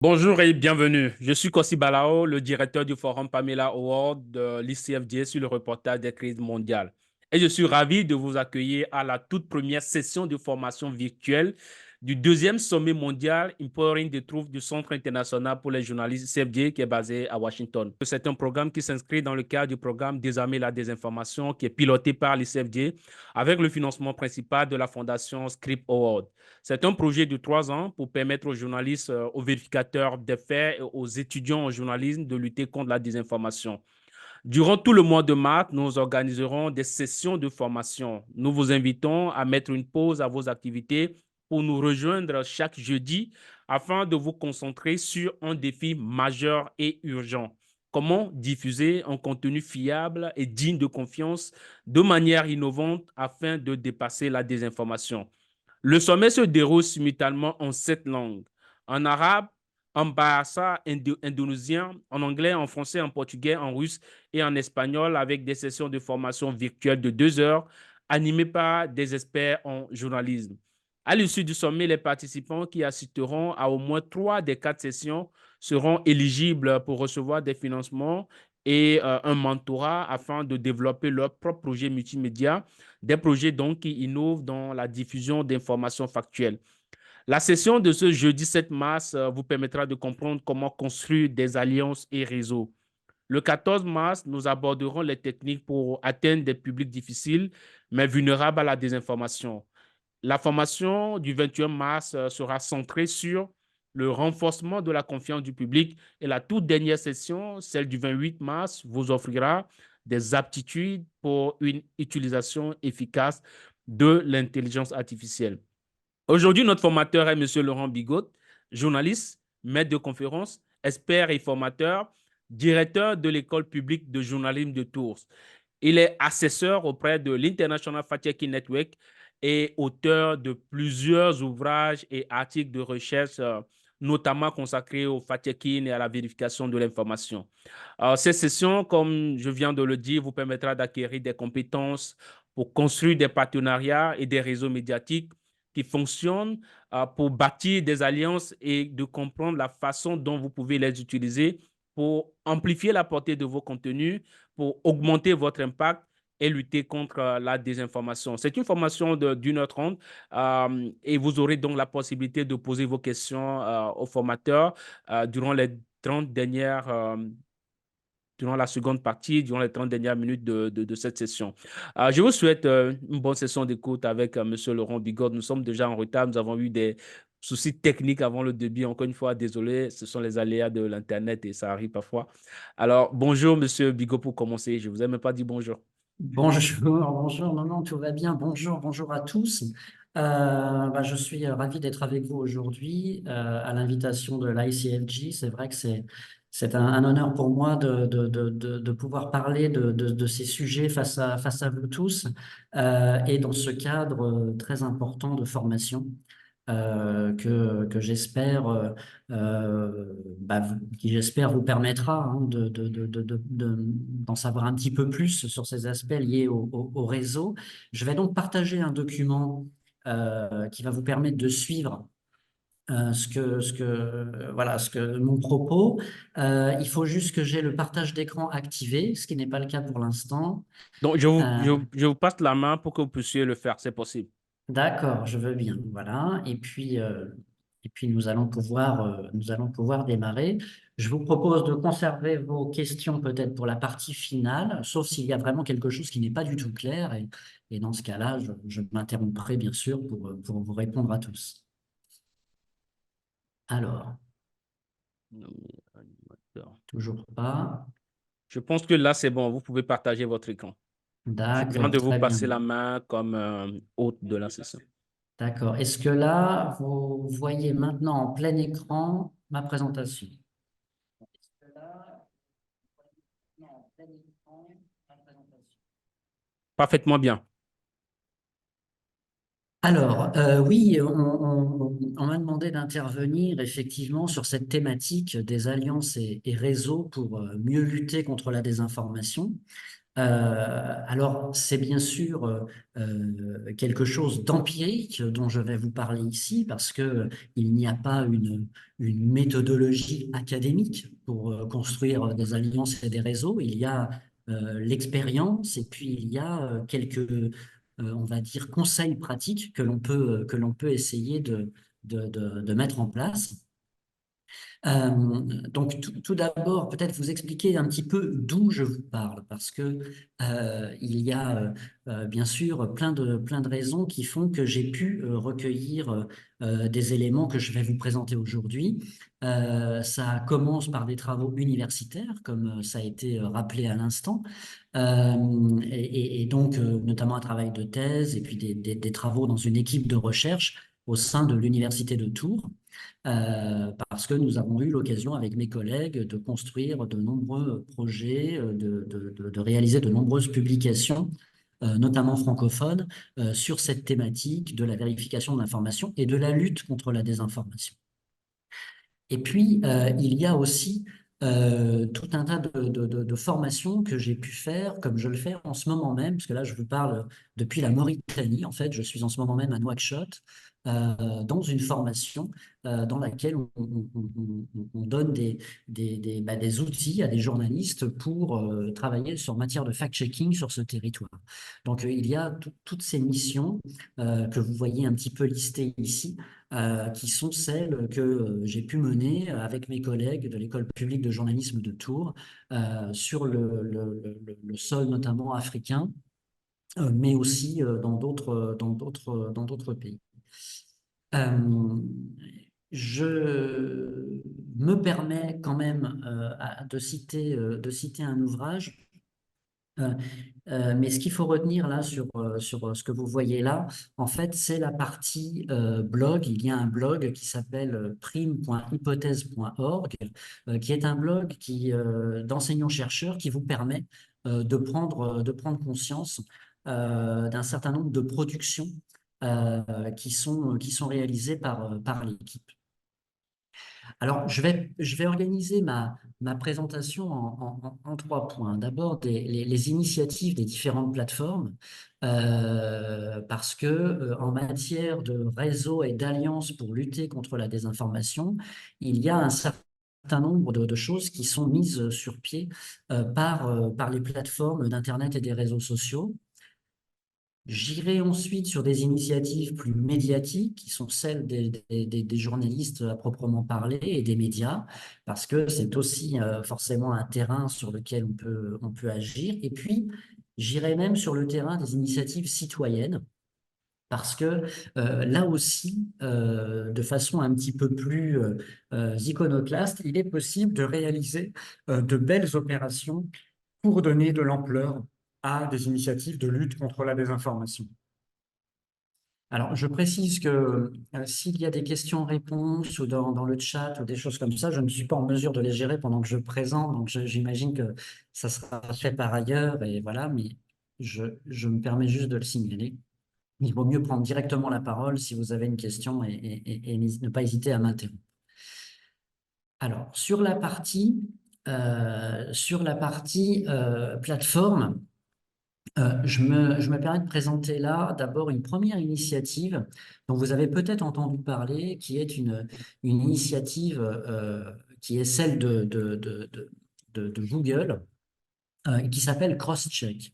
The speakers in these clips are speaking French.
Bonjour et bienvenue. Je suis Kossi Balao, le directeur du forum Pamela Award de l'ICFJ sur le reportage des crises mondiales. Et je suis ravi de vous accueillir à la toute première session de formation virtuelle du deuxième sommet mondial Empowering the Truth du Centre international pour les journalistes ICFJ qui est basé à Washington. C'est un programme qui s'inscrit dans le cadre du programme Désarmer la désinformation qui est piloté par l'ICFJ avec le financement principal de la fondation Script Award. C'est un projet de 3 ans pour permettre aux journalistes, aux vérificateurs des faits et aux étudiants en journalisme de lutter contre la désinformation. Durant tout le mois de mars, nous organiserons des sessions de formation. Nous vous invitons à mettre une pause à vos activités pour nous rejoindre chaque jeudi afin de vous concentrer sur un défi majeur et urgent. Comment diffuser un contenu fiable et digne de confiance de manière innovante afin de dépasser la désinformation? Le sommet se déroule simultanément en 7 langues. En arabe, en bahasa indonésien, en anglais, en français, en portugais, en russe et en espagnol avec des sessions de formation virtuelle de 2 heures animées par des experts en journalisme. À l'issue du sommet, les participants qui assisteront à au moins 3 des 4 sessions seront éligibles pour recevoir des financements et un mentorat afin de développer leur propre projet multimédia, des projets donc qui innovent dans la diffusion d'informations factuelles. La session de ce jeudi 7 mars vous permettra de comprendre comment construire des alliances et réseaux. Le 14 mars, nous aborderons les techniques pour atteindre des publics difficiles, mais vulnérables à la désinformation. La formation du 21 mars sera centrée sur le renforcement de la confiance du public et la toute dernière session, celle du 28 mars, vous offrira des aptitudes pour une utilisation efficace de l'intelligence artificielle. Aujourd'hui, notre formateur est M. Laurent Bigot, journaliste, maître de conférences, expert et formateur, directeur de l'école publique de journalisme de Tours. Il est assesseur auprès de l'International Fact-Checking Network et auteur de plusieurs ouvrages et articles de recherche, notamment consacrés au fact-checking et à la vérification de l'information. Cette session, comme je viens de le dire, vous permettra d'acquérir des compétences pour construire des partenariats et des réseaux médiatiques qui fonctionnent pour bâtir des alliances et de comprendre la façon dont vous pouvez les utiliser pour amplifier la portée de vos contenus, pour augmenter votre impact et lutter contre la désinformation. C'est une formation d'1 heure 30 et vous aurez donc la possibilité de poser vos questions au formateur durant les 30 dernières durant la seconde partie, durant les 30 dernières minutes de cette session. Je vous souhaite une bonne session d'écoute avec M. Laurent Bigot. Nous sommes déjà en retard. Nous avons eu des soucis techniques avant le début. Encore une fois, désolé, ce sont les aléas de l'Internet et ça arrive parfois. Alors, bonjour, M. Bigot, pour commencer. Je ne vous ai même pas dit bonjour. Bonjour, bonjour, non, non, tout va bien. Bonjour, bonjour à tous. Je suis ravi d'être avec vous aujourd'hui à l'invitation de l'ICFJ. C'est vrai que c'est un honneur pour moi de pouvoir parler de ces sujets face à vous tous et dans ce cadre très important de formation que j'espère qui j'espère vous permettra d'en savoir un petit peu plus sur ces aspects liés au réseau. Je vais donc partager un document qui va vous permettre de suivre ce que mon propos. Il faut juste que j'ai le partage d'écran activé, ce qui n'est pas le cas pour l'instant. Donc, Euh, je vous passe la main pour que vous puissiez le faire, c'est possible. D'accord, je veux bien. Voilà. Et puis nous allons pouvoir démarrer. Je vous propose de conserver vos questions peut-être pour la partie finale, sauf s'il y a vraiment quelque chose qui n'est pas du tout clair. Et dans ce cas-là, je m'interromprai bien sûr pour vous répondre à tous. Alors, toujours pas. Je pense que là, c'est bon. Vous pouvez partager votre écran. Je viens D'accord, de vous très bien. passer la main comme hôte de la session. D'accord. Est-ce que là, vous voyez maintenant en plein écran ma présentation? Est-ce que là, vous voyez maintenant en plein écran ma présentation? Parfaitement bien. Alors, oui, on m'a demandé d'intervenir effectivement sur cette thématique des alliances et réseaux pour mieux lutter contre la désinformation. Alors, c'est bien sûr quelque chose d'empirique dont je vais vous parler ici parce que il n'y a pas une méthodologie académique pour construire des alliances et des réseaux. Il y a l'expérience et puis il y a on va dire, conseils pratiques que l'on peut essayer de mettre en place. Euh, donc tout d'abord, peut-être vous expliquer un petit peu d'où je vous parle, parce que il y a bien sûr plein de raisons qui font que j'ai pu recueillir des éléments que je vais vous présenter aujourd'hui. Ça commence par des travaux universitaires, comme ça a été rappelé à l'instant, et donc notamment un travail de thèse et puis des travaux dans une équipe de recherche au sein de l'Université de Tours parce que nous avons eu l'occasion avec mes collègues de construire de nombreux projets, de réaliser de nombreuses publications, notamment francophones, sur cette thématique de la vérification de l'information et de la lutte contre la désinformation. Et puis, il y a aussi tout un tas de formations que j'ai pu faire, comme je le fais en ce moment même, parce que là, je vous parle depuis la Mauritanie. En fait, je suis en ce moment même à Nouakchott, dans une formation dans laquelle on donne des outils à des journalistes pour travailler sur matière de fact-checking sur ce territoire. Donc, il y a toutes ces missions que vous voyez un petit peu listées ici qui sont celles que j'ai pu mener avec mes collègues de l'École publique de journalisme de Tours sur le sol notamment africain, mais aussi dans d'autres pays. Euh, je me permets quand même de citer un ouvrage euh, mais ce qu'il faut retenir là sur ce que vous voyez là, en fait, c'est la partie blog. Il y a un blog qui s'appelle prime.hypothèse.org, qui est un blog d'enseignants-chercheurs qui vous permet de prendre conscience d'un certain nombre de productions qui sont réalisées par l'équipe. Alors, je vais organiser ma présentation en trois points. D'abord, les initiatives des différentes plateformes, parce que en matière de réseau et d'alliance pour lutter contre la désinformation, il y a un certain nombre de choses qui sont mises sur pied par les plateformes d'Internet et des réseaux sociaux. J'irai ensuite sur des initiatives plus médiatiques, qui sont celles des journalistes à proprement parler et des médias, parce que c'est aussi forcément un terrain sur lequel on peut agir. Et puis, j'irai même sur le terrain des initiatives citoyennes, parce que là aussi, de façon un petit peu plus iconoclaste, il est possible de réaliser de belles opérations pour donner de l'ampleur à des initiatives de lutte contre la désinformation. Alors, je précise que s'il y a des questions-réponses ou dans le chat ou des choses comme ça, je ne suis pas en mesure de les gérer pendant que je présente, donc j'imagine que ça sera fait par ailleurs, et voilà, mais je me permets juste de le signaler. Il vaut mieux prendre directement la parole si vous avez une question et ne pas hésiter à m'interrompre. Alors, sur la partie plateforme, je me permets de présenter là d'abord une première initiative dont vous avez peut-être entendu parler, qui est une initiative qui est celle de Google, qui s'appelle Crosscheck.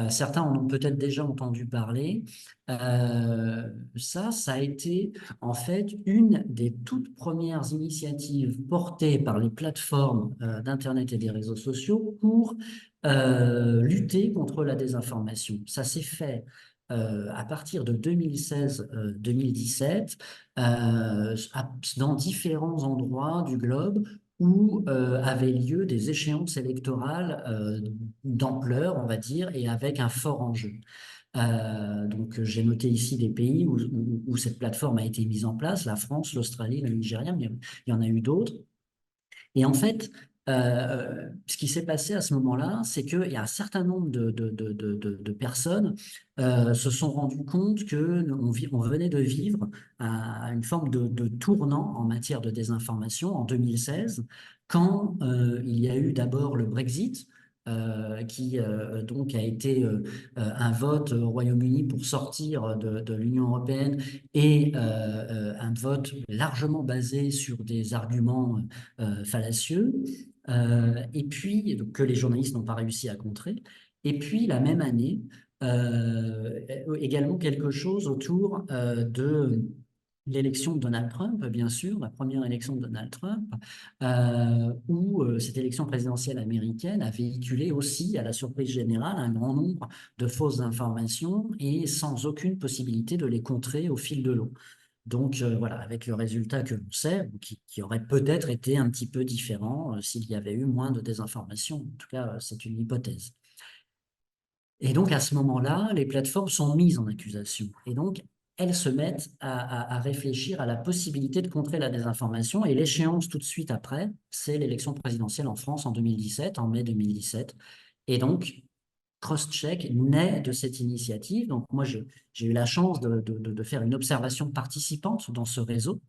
Certains en ont peut-être déjà entendu parler. Ça a été en fait une des toutes premières initiatives portées par les plateformes d'Internet et des réseaux sociaux pour lutter contre la désinformation. Ça s'est fait à partir de 2016-2017 dans différents endroits du globe où avaient lieu des échéances électorales d'ampleur, on va dire, et avec un fort enjeu. Donc, j'ai noté ici les pays où cette plateforme a été mise en place, la France, l'Australie, le Nigeria, mais il y en a eu d'autres. Et en fait, ce qui s'est passé à ce moment-là, c'est qu'il y a un certain nombre de personnes se sont rendues compte on venait de vivre une forme de tournant en matière de désinformation en 2016, quand il y a eu d'abord le Brexit, qui donc a été un vote au Royaume-Uni pour sortir de l'Union européenne et un vote largement basé sur des arguments fallacieux, et puis donc, que les journalistes n'ont pas réussi à contrer. Et puis la même année, également quelque chose autour de l'élection de Donald Trump, bien sûr, la première élection de Donald Trump, où cette élection présidentielle américaine a véhiculé aussi, à la surprise générale, un grand nombre de fausses informations et sans aucune possibilité de les contrer au fil de l'eau. Donc voilà, avec le résultat que l'on sait, qui aurait peut-être été un petit peu différent s'il y avait eu moins de désinformation. En tout cas, c'est une hypothèse. Et donc, à ce moment-là, les plateformes sont mises en accusation. Et donc, elles se mettent à réfléchir à la possibilité de contrer la désinformation. Et l'échéance tout de suite après, c'est l'élection présidentielle en France en 2017, en mai 2017. Et donc, Crosscheck naît de cette initiative. Donc, moi, j'ai eu la chance de faire une observation participante dans ce réseau.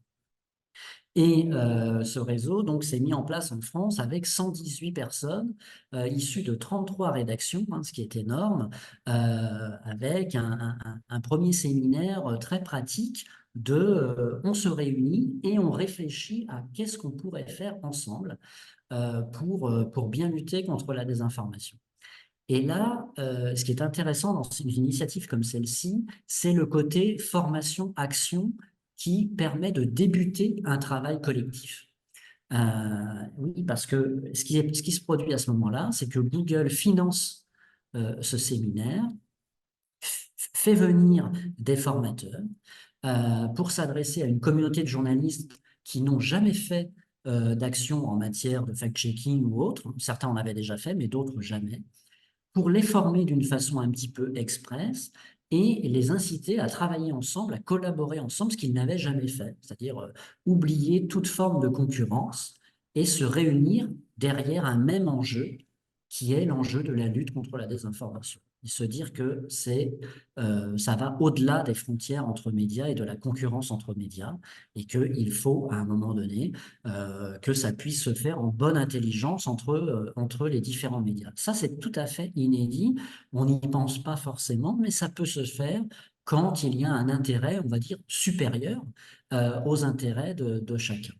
Et ce réseau donc s'est mis en place en France avec 118 personnes issues de 33 rédactions, hein, ce qui est énorme, avec un premier séminaire très pratique de on se réunit et on réfléchit à qu'est-ce qu'on pourrait faire ensemble pour bien lutter contre la désinformation. Et là, ce qui est intéressant dans une initiative comme celle-ci, c'est le côté formation-action qui permet de débuter un travail collectif. Oui, parce que ce qui se produit à ce moment-là, c'est que Google finance ce séminaire, fait venir des formateurs pour s'adresser à une communauté de journalistes qui n'ont jamais fait d'action en matière de fact-checking ou autre. Certains en avaient déjà fait, mais d'autres jamais, pour les former d'une façon un petit peu express et les inciter à travailler ensemble, à collaborer ensemble, ce qu'ils n'avaient jamais fait, c'est-à-dire oublier toute forme de concurrence et se réunir derrière un même enjeu qui est l'enjeu de la lutte contre la désinformation. Et se dire que ça va au-delà des frontières entre médias et de la concurrence entre médias, et qu'il faut, à un moment donné, que ça puisse se faire en bonne intelligence entre les différents médias. Ça, c'est tout à fait inédit. On n'y pense pas forcément, mais ça peut se faire quand il y a un intérêt, on va dire, supérieur aux intérêts de chacun.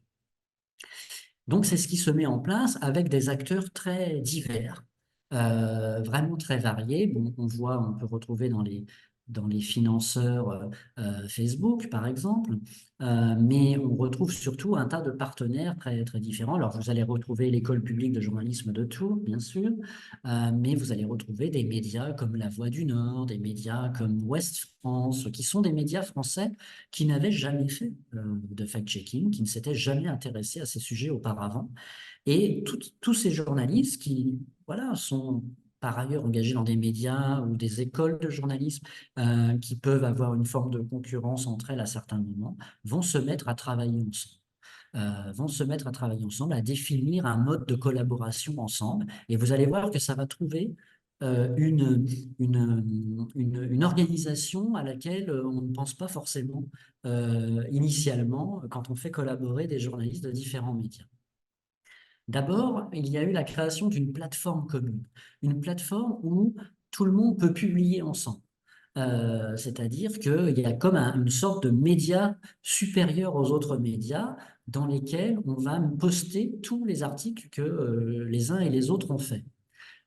Donc, c'est ce qui se met en place avec des acteurs très divers, vraiment très variés. Bon, on peut retrouver dans les financeurs Facebook, par exemple, mais on retrouve surtout un tas de partenaires très, très différents. Alors, vous allez retrouver l'École publique de journalisme de Tours, bien sûr, mais vous allez retrouver des médias comme La Voix du Nord, des médias comme Ouest France, qui sont des médias français qui n'avaient jamais fait de fact-checking, qui ne s'étaient jamais intéressés à ces sujets auparavant. Et tous ces journalistes qui voilà, sont par ailleurs engagés dans des médias ou des écoles de journalisme qui peuvent avoir une forme de concurrence entre elles à certains moments, vont se mettre à travailler ensemble. Vont se mettre à travailler ensemble, à définir un mode de collaboration ensemble. Et vous allez voir que ça va trouver une organisation à laquelle on ne pense pas forcément initialement quand on fait collaborer des journalistes de différents médias. D'abord, il y a eu la création d'une plateforme commune, une plateforme où tout le monde peut publier ensemble. C'est-à-dire qu'il y a comme une sorte de média supérieur aux autres médias dans lesquels on va poster tous les articles que les uns et les autres ont faits.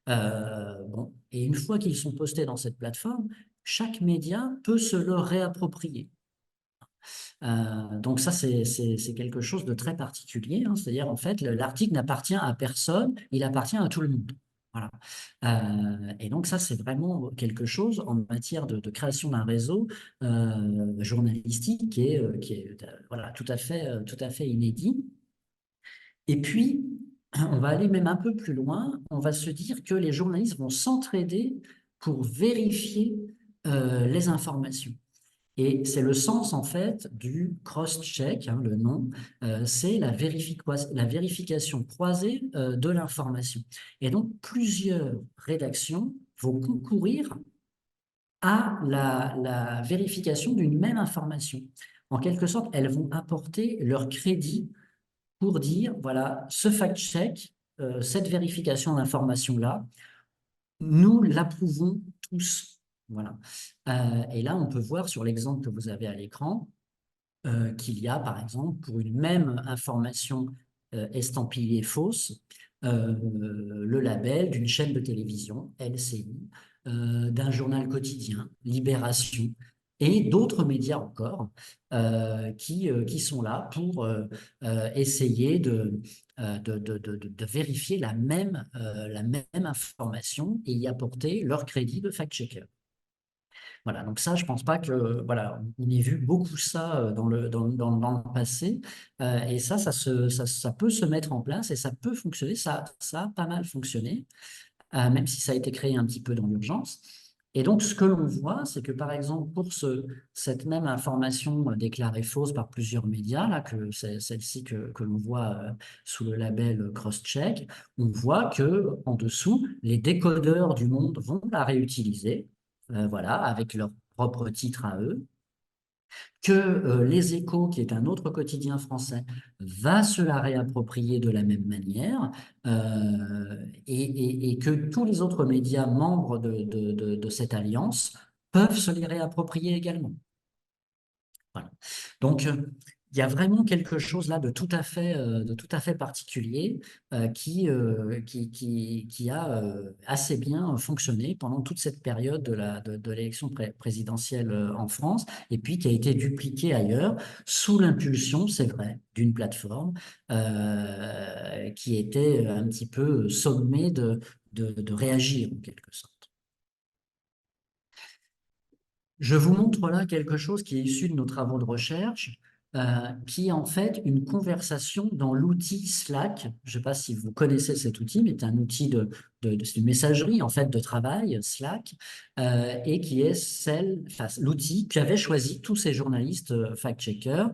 Bon, et une fois qu'ils sont postés dans cette plateforme, chaque média peut se le réapproprier. Donc ça, c'est quelque chose de très particulier, hein. C'est-à-dire, en fait, l'article n'appartient à personne, il appartient à tout le monde. Voilà. Et donc ça, c'est vraiment quelque chose en matière de création d'un réseau journalistique qui est voilà, tout à fait inédit. Et puis, on va aller même un peu plus loin, on va se dire que les journalistes vont s'entraider pour vérifier les informations. Et c'est le sens, en fait, du cross-check, hein, le nom, c'est la vérification croisée de l'information. Et donc, plusieurs rédactions vont concourir à la vérification d'une même information. En quelque sorte, elles vont apporter leur crédit pour dire, voilà, ce fact-check, cette vérification d'information-là, nous l'approuvons tous. Voilà. Et là, on peut voir sur l'exemple que vous avez à l'écran qu'il y a, par exemple, pour une même information estampillée fausse, le label d'une chaîne de télévision, LCI, d'un journal quotidien, Libération, et d'autres médias encore qui sont là pour essayer de vérifier la même information et y apporter leur crédit de fact-checker. Voilà, donc ça, je pense pas que, voilà, on ait vu beaucoup ça dans le passé, et ça peut se mettre en place et ça peut fonctionner, ça a pas mal fonctionné, même si ça a été créé un petit peu dans l'urgence. Et donc, ce que l'on voit, c'est que, par exemple, pour cette même information déclarée fausse par plusieurs médias, là, que c'est celle-ci que l'on voit sous le label cross-check, on voit que en dessous, les décodeurs du monde vont la réutiliser, voilà, avec leur propre titre à eux, que Les Échos, qui est un autre quotidien français, va se la réapproprier de la même manière, et que tous les autres médias membres de cette alliance peuvent se les réapproprier également. Voilà. Donc, il y a vraiment quelque chose là de tout à fait particulier qui a assez bien fonctionné pendant toute cette période de l'élection présidentielle en France, et puis qui a été dupliqué ailleurs sous l'impulsion, c'est vrai, d'une plateforme qui était un petit peu sommée de réagir en quelque sorte. Je vous montre là quelque chose qui est issu de nos travaux de recherche, qui est en fait une conversation dans l'outil Slack. Je ne sais pas si vous connaissez cet outil, mais c'est un outil c'est une messagerie en fait de travail, Slack, et qui est enfin, l'outil qu'avaient choisi tous ces journalistes fact-checkers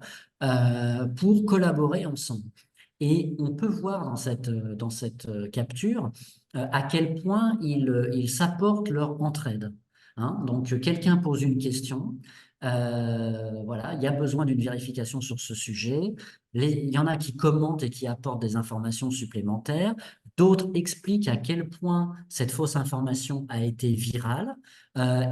pour collaborer ensemble. Et on peut voir dans cette capture à quel point ils s'apportent leur entraide. Hein. Donc, quelqu'un pose une question, voilà, il y a besoin d'une vérification sur ce sujet. Il y en a qui commentent et qui apportent des informations supplémentaires. D'autres expliquent à quel point cette fausse information a été virale.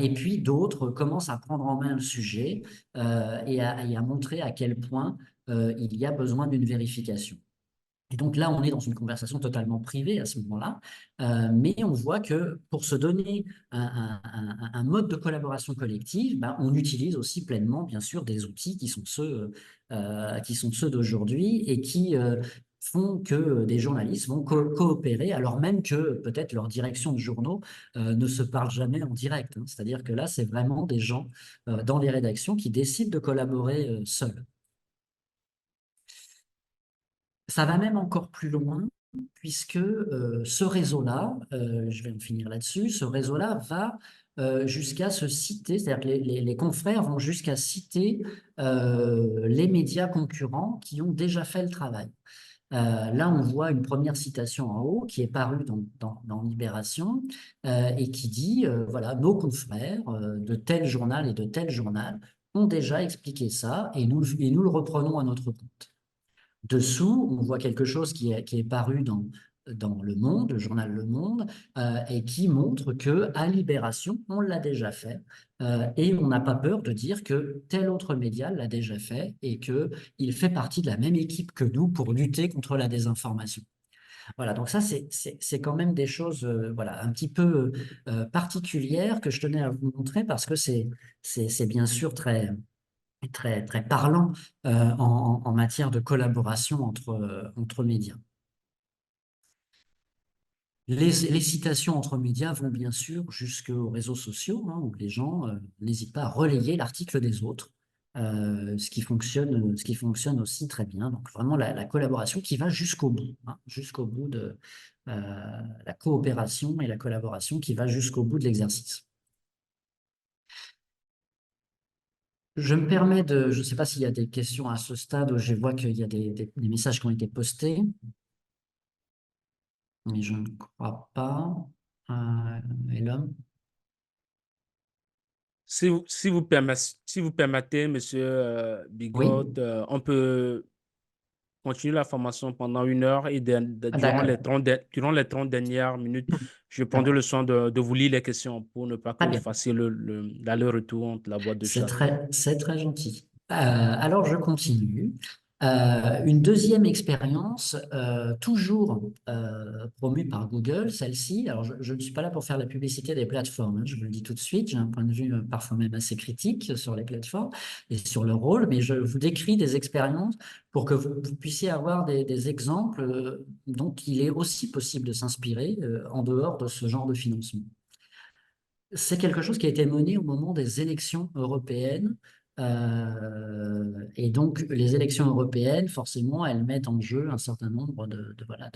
Et puis d'autres commencent à prendre en main le sujet et à montrer à quel point il y a besoin d'une vérification. Et donc là, on est dans une conversation totalement privée à ce moment-là, mais on voit que pour se donner un mode de collaboration collective, ben, on utilise aussi pleinement, bien sûr, des outils qui sont ceux d'aujourd'hui et qui font que des journalistes vont coopérer, alors même que peut-être leur direction de journaux ne se parle jamais en direct. Hein. C'est-à-dire que là, c'est vraiment des gens dans les rédactions qui décident de collaborer seuls. Ça va même encore plus loin, puisque ce réseau-là, je vais en finir là-dessus, ce réseau-là va jusqu'à se citer, c'est-à-dire que les confrères vont jusqu'à citer les médias concurrents qui ont déjà fait le travail. Là, on voit une première citation en haut qui est parue dans Libération et qui dit, voilà, nos confrères de tel journal et de tel journal ont déjà expliqué ça et nous le reprenons à notre compte. Dessous, on voit quelque chose qui est paru dans Le Monde, le journal Le Monde, et qui montre que à Libération, on l'a déjà fait, et on n'a pas peur de dire que tel autre média l'a déjà fait et qu'il fait partie de la même équipe que nous pour lutter contre la désinformation. Voilà, donc ça, c'est quand même des choses voilà, un petit peu particulières que je tenais à vous montrer parce que c'est bien sûr très parlant en matière de collaboration entre médias. Les citations entre médias vont bien sûr jusqu'aux réseaux sociaux, hein, où les gens n'hésitent pas à relayer l'article des autres, ce qui fonctionne aussi très bien. Donc vraiment la collaboration qui va jusqu'au bout, hein, jusqu'au bout de la coopération et la collaboration qui va jusqu'au bout de l'exercice. Je me permets je ne sais pas s'il y a des questions à ce stade, où je vois qu'il y a des messages qui ont été postés, mais je ne crois pas. Et l'homme? Si vous permettez, Monsieur Bigot, Oui, continue la formation pendant 1 heure et Ah, durant les d'accord. 30, durant les 30 dernières minutes, je prendrai le D'accord. soin de vous lire les questions pour ne pas que Très vous bien. fassiez l'aller-retour entre la boîte de chat. C'est très gentil. Alors, je continue. Une deuxième expérience, toujours promue par Google, celle-ci. Alors, je ne suis pas là pour faire la publicité des plateformes, hein, je vous le dis tout de suite. J'ai un point de vue parfois même assez critique sur les plateformes et sur leur rôle, mais je vous décris des expériences pour que vous puissiez avoir des exemples dont il est aussi possible de s'inspirer en dehors de ce genre de financement. C'est quelque chose qui a été mené au moment des élections européennes. Et donc, les élections européennes, forcément, elles mettent en jeu un certain nombre voilà,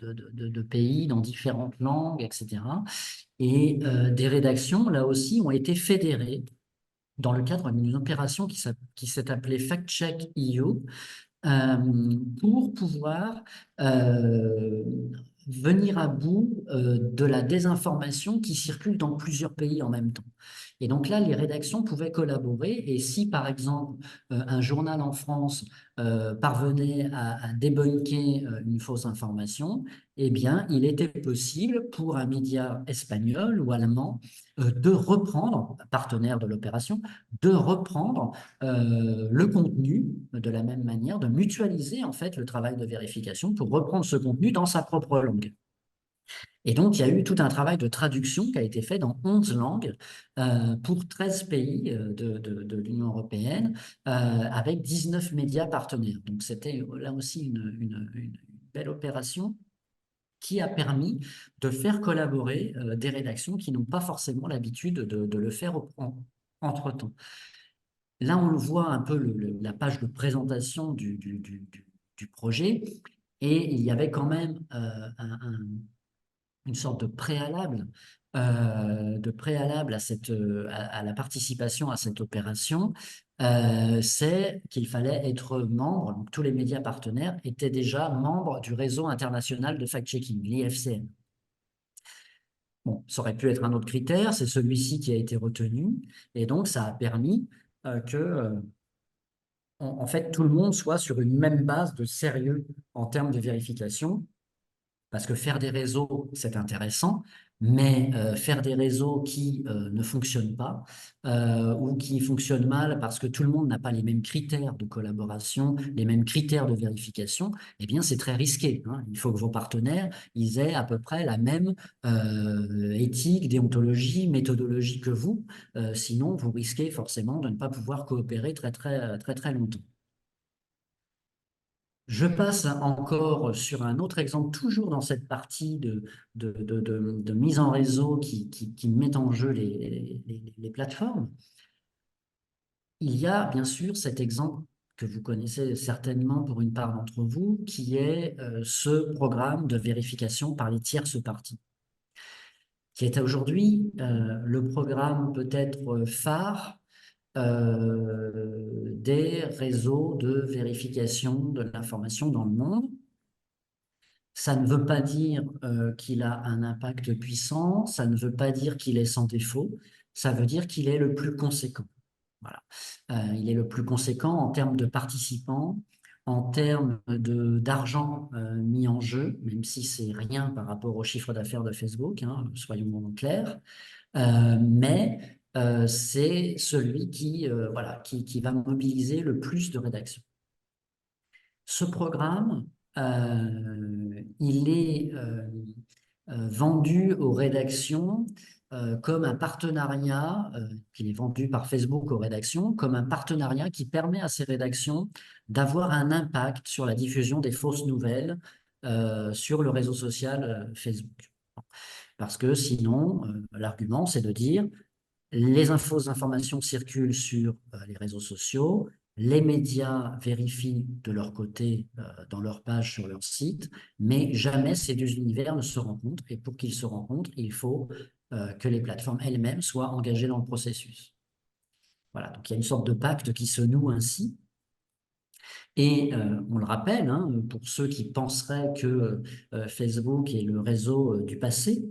de pays dans différentes langues, etc. Et des rédactions, là aussi, ont été fédérées dans le cadre d'une opération qui s'est appelée Fact Check EU, pour pouvoir euh, venir à bout de la désinformation qui circule dans plusieurs pays en même temps. Et donc là, les rédactions pouvaient collaborer. Et si, par exemple, un journal en France parvenait à débunker une fausse information, eh bien, il était possible pour un média espagnol ou allemand de reprendre, partenaire de l'opération, de reprendre le contenu de la même manière, de mutualiser en fait le travail de vérification pour reprendre ce contenu dans sa propre langue. Et donc, il y a eu tout un travail de traduction qui a été fait dans 11 langues pour 13 pays de l'Union européenne avec 19 médias partenaires. Donc, c'était là aussi une belle opération qui a permis de faire collaborer des rédactions qui n'ont pas forcément l'habitude de le faire entre-temps. Là, on le voit un peu la page de présentation du projet, et il y avait quand même une sorte de préalable à la participation à cette opération. C'est qu'il fallait être membre, donc tous les médias partenaires étaient déjà membres du réseau international de fact-checking, l'IFCN. Bon, ça aurait pu être un autre critère, c'est celui-ci qui a été retenu, et donc ça a permis que en fait, tout le monde soit sur une même base de sérieux en termes de vérification, parce que faire des réseaux, c'est intéressant, mais faire des réseaux qui ne fonctionnent pas ou qui fonctionnent mal parce que tout le monde n'a pas les mêmes critères de collaboration, les mêmes critères de vérification, eh bien, c'est très risqué, hein. Il faut que vos partenaires, ils aient à peu près la même éthique, déontologie, méthodologie que vous. Sinon, vous risquez forcément de ne pas pouvoir coopérer très longtemps. Je passe encore sur un autre exemple, toujours dans cette partie de mise en réseau qui met en jeu les plateformes. Il y a bien sûr cet exemple que vous connaissez certainement pour une part d'entre vous, qui est ce programme de vérification par les tierces parties, qui est aujourd'hui le programme peut-être phare des réseaux de vérification de l'information dans le monde. Ça ne veut pas dire qu'il a un impact puissant, ça ne veut pas dire qu'il est sans défaut, ça veut dire qu'il est le plus conséquent. Voilà. Il est le plus conséquent en termes de participants, en termes d'argent mis en jeu, même si c'est rien par rapport au chiffre d'affaires de Facebook, hein, soyons clairs. Mais c'est celui voilà, qui va mobiliser le plus de rédactions. Ce programme, il est vendu aux rédactions comme un partenariat, il est vendu par Facebook aux rédactions, comme un partenariat qui permet à ces rédactions d'avoir un impact sur la diffusion des fausses nouvelles sur le réseau social Facebook. Parce que sinon, l'argument, c'est de dire les fausses informations circulent sur les réseaux sociaux, les médias vérifient de leur côté dans leur page sur leur site, mais jamais ces deux univers ne se rencontrent. Et pour qu'ils se rencontrent, il faut que les plateformes elles-mêmes soient engagées dans le processus. Voilà, donc il y a une sorte de pacte qui se noue ainsi. Et on le rappelle, hein, pour ceux qui penseraient que Facebook est le réseau du passé,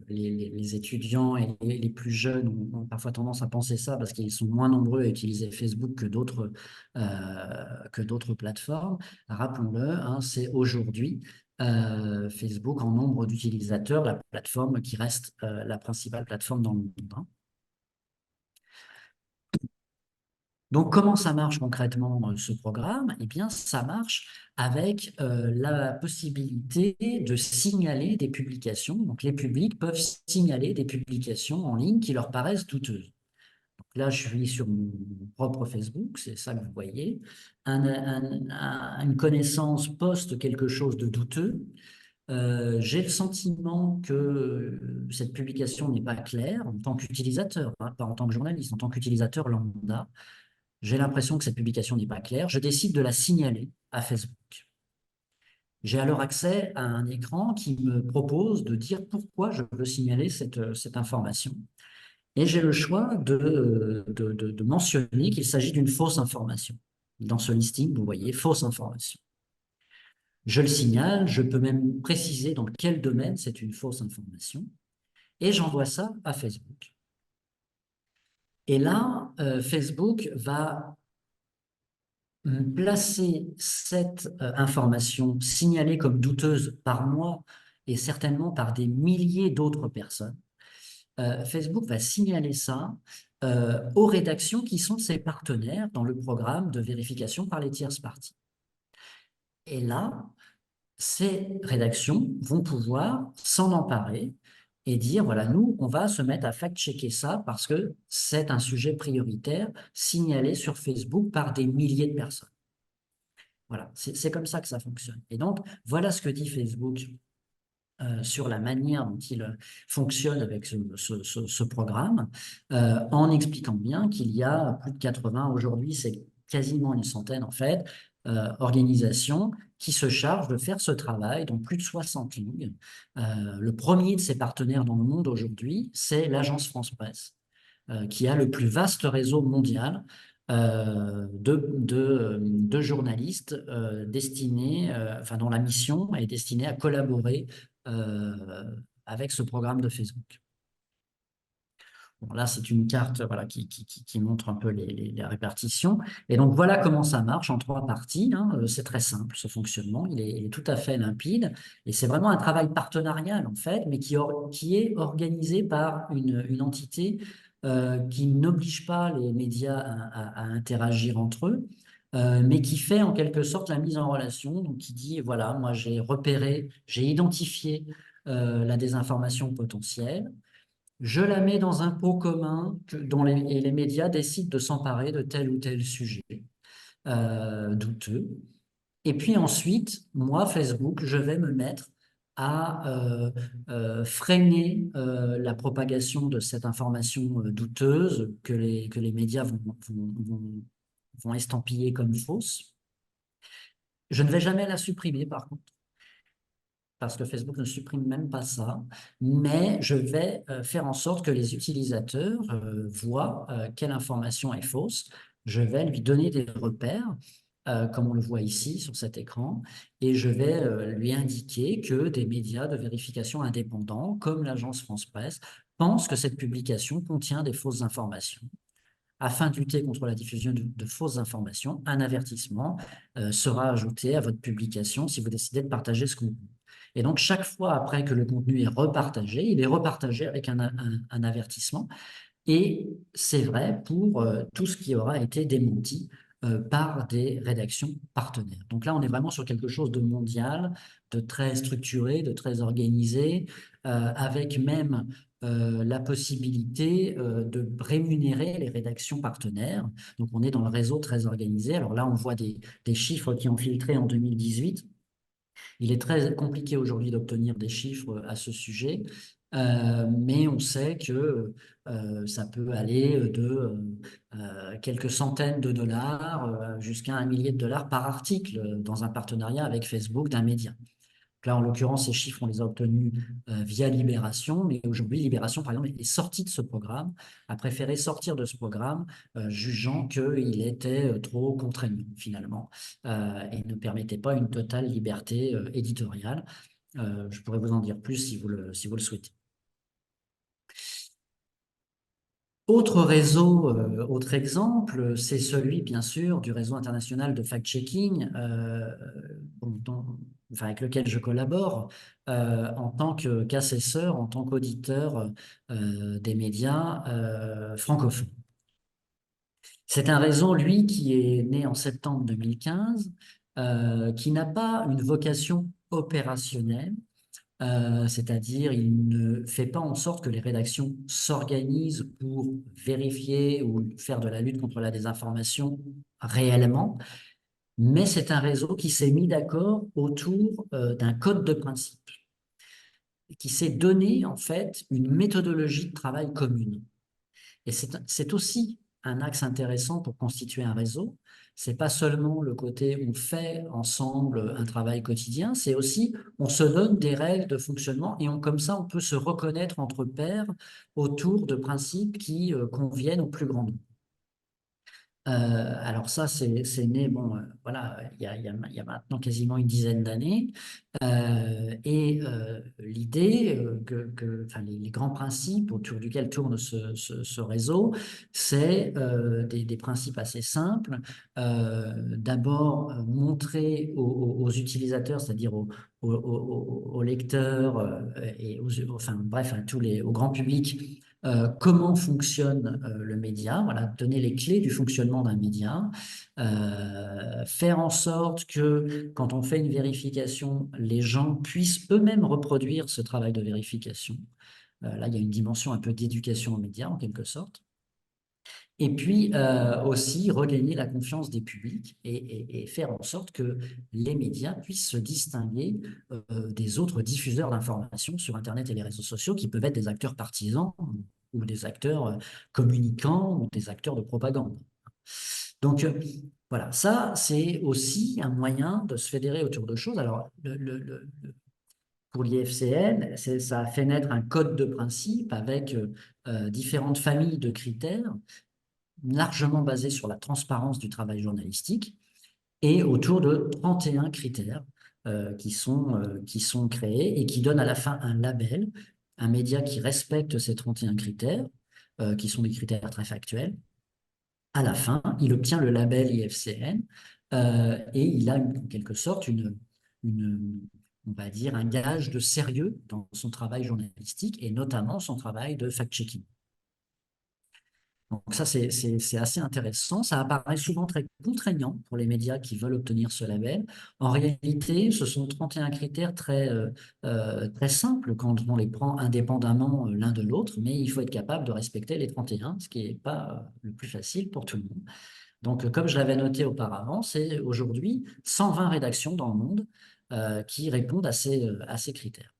les étudiants et les plus jeunes ont parfois tendance à penser ça parce qu'ils sont moins nombreux à utiliser Facebook que d'autres plateformes. Rappelons-le, hein, c'est aujourd'hui Facebook en nombre d'utilisateurs, la plateforme qui reste la principale plateforme dans le monde, hein. Donc, comment ça marche concrètement, ce programme? Eh bien, ça marche avec la possibilité de signaler des publications. Donc, les publics peuvent signaler des publications en ligne qui leur paraissent douteuses. Donc, là, je suis sur mon propre Facebook, c'est ça que vous voyez. Une connaissance poste quelque chose de douteux. J'ai le sentiment que cette publication n'est pas claire en tant qu'utilisateur, hein, pas en tant que journaliste, en tant qu'utilisateur lambda. J'ai l'impression que cette publication n'est pas claire. Je décide de la signaler à Facebook. J'ai alors accès à un écran qui me propose de dire pourquoi je veux signaler cette information. Et j'ai le choix de mentionner qu'il s'agit d'une fausse information. Dans ce listing, vous voyez, fausse information. Je le signale, je peux même préciser dans quel domaine c'est une fausse information, et j'envoie ça à Facebook. Et là, Facebook va placer cette information signalée comme douteuse par moi et certainement par des milliers d'autres personnes. Facebook va signaler ça aux rédactions qui sont ses partenaires dans le programme de vérification par les tierces parties. Et là, ces rédactions vont pouvoir s'en emparer et dire, voilà, nous, on va se mettre à fact-checker ça parce que c'est un sujet prioritaire signalé sur Facebook par des milliers de personnes. Voilà, c'est comme ça que ça fonctionne. Et donc, voilà ce que dit Facebook sur la manière dont il fonctionne avec ce programme, en expliquant bien qu'il y a plus de 80, aujourd'hui c'est quasiment une centaine en fait, organisations qui se chargent de faire ce travail dans plus de 60 langues. Le premier de ses partenaires dans le monde aujourd'hui, c'est l'agence France Presse, qui a le plus vaste réseau mondial de journalistes destinés, enfin, dont la mission est destinée à collaborer avec ce programme de Facebook. Bon, là, c'est une carte voilà, qui montre un peu les répartitions. Et donc, voilà comment ça marche en 3 parties, hein. C'est très simple, ce fonctionnement. Il est tout à fait limpide. Et c'est vraiment un travail partenarial, en fait, mais qui est organisé par une entité qui n'oblige pas les médias à interagir entre eux, mais qui fait en quelque sorte la mise en relation. Donc, qui dit, voilà, moi, j'ai repéré, j'ai identifié la désinformation potentielle. Je la mets dans un pot commun et les médias décident de s'emparer de tel ou tel sujet douteux. Et puis ensuite, moi, Facebook, je vais me mettre à freiner la propagation de cette information douteuse que les médias vont estampiller comme fausse. Je ne vais jamais la supprimer, par contre, parce que Facebook ne supprime même pas ça, mais je vais faire en sorte que les utilisateurs voient quelle information est fausse. Je vais lui donner des repères, comme on le voit ici sur cet écran, et je vais lui indiquer que des médias de vérification indépendants, comme l'agence France Presse, pensent que cette publication contient des fausses informations. Afin de lutter contre la diffusion de fausses informations, un avertissement sera ajouté à votre publication si vous décidez de partager ce contenu. Et donc, chaque fois après que le contenu est repartagé, il est repartagé avec un avertissement. Et c'est vrai pour tout ce qui aura été démenti par des rédactions partenaires. Donc là, on est vraiment sur quelque chose de mondial, de très structuré, de très organisé, avec même la possibilité de rémunérer les rédactions partenaires. Donc on est dans le réseau très organisé. Alors là, on voit des chiffres qui ont filtré en 2018. Il est très compliqué aujourd'hui d'obtenir des chiffres à ce sujet, mais on sait que ça peut aller de quelques centaines de dollars jusqu'à 1 millier de dollars par article dans un partenariat avec Facebook d'un média. Donc là, en l'occurrence, ces chiffres, on les a obtenus via Libération, mais aujourd'hui, Libération, par exemple, est sortie de ce programme, a préféré sortir de ce programme, jugeant qu'il était trop contraignant, finalement, et ne permettait pas une totale liberté éditoriale. Je pourrais vous en dire plus si vous le souhaitez. Autre réseau, autre exemple, c'est celui, bien sûr, du réseau international de fact-checking, enfin, avec lequel je collabore en tant qu'assesseur, en tant qu'auditeur des médias francophones. C'est un réseau, lui, qui est né en septembre 2015, qui n'a pas une vocation opérationnelle, c'est-à-dire il ne fait pas en sorte que les rédactions s'organisent pour vérifier ou faire de la lutte contre la désinformation réellement, mais c'est un réseau qui s'est mis d'accord autour d'un code de principe, qui s'est donné en fait une méthodologie de travail commune. Et c'est aussi un axe intéressant pour constituer un réseau. C'est pas seulement le côté on fait ensemble un travail quotidien, c'est aussi on se donne des règles de fonctionnement et comme ça on peut se reconnaître entre pairs autour de principes qui conviennent au plus grand nombre. Alors ça, c'est né, bon, voilà, il y a maintenant quasiment une dizaine d'années. L'idée, enfin, les grands principes autour duquel tourne ce réseau, c'est des principes assez simples. D'abord, montrer aux utilisateurs, c'est-à-dire aux lecteurs et enfin, bref, au grand public, comment fonctionne le média, voilà, donner les clés du fonctionnement d'un média, faire en sorte que quand on fait une vérification, les gens puissent eux-mêmes reproduire ce travail de vérification. Là, il y a une dimension un peu d'éducation aux médias, en quelque sorte. Et puis aussi regagner la confiance des publics et faire en sorte que les médias puissent se distinguer des autres diffuseurs d'informations sur Internet et les réseaux sociaux qui peuvent être des acteurs partisans ou des acteurs communicants ou des acteurs de propagande. Donc voilà, ça c'est aussi un moyen de se fédérer autour de choses. Alors pour l'IFCN, ça a fait naître un code de principe avec différentes familles de critères largement basé sur la transparence du travail journalistique et autour de 31 critères qui sont créés et qui donnent à la fin un label, un média qui respecte ces 31 critères, qui sont des critères très factuels. À la fin, il obtient le label IFCN et il a en quelque sorte on va dire, un gage de sérieux dans son travail journalistique et notamment son travail de fact-checking. Donc ça, c'est assez intéressant. Ça apparaît souvent très contraignant pour les médias qui veulent obtenir ce label. En réalité, ce sont 31 critères très simples quand on les prend indépendamment l'un de l'autre, mais il faut être capable de respecter les 31, ce qui n'est pas le plus facile pour tout le monde. Donc, comme je l'avais noté auparavant, c'est aujourd'hui 120 rédactions dans le monde qui répondent à ces critères.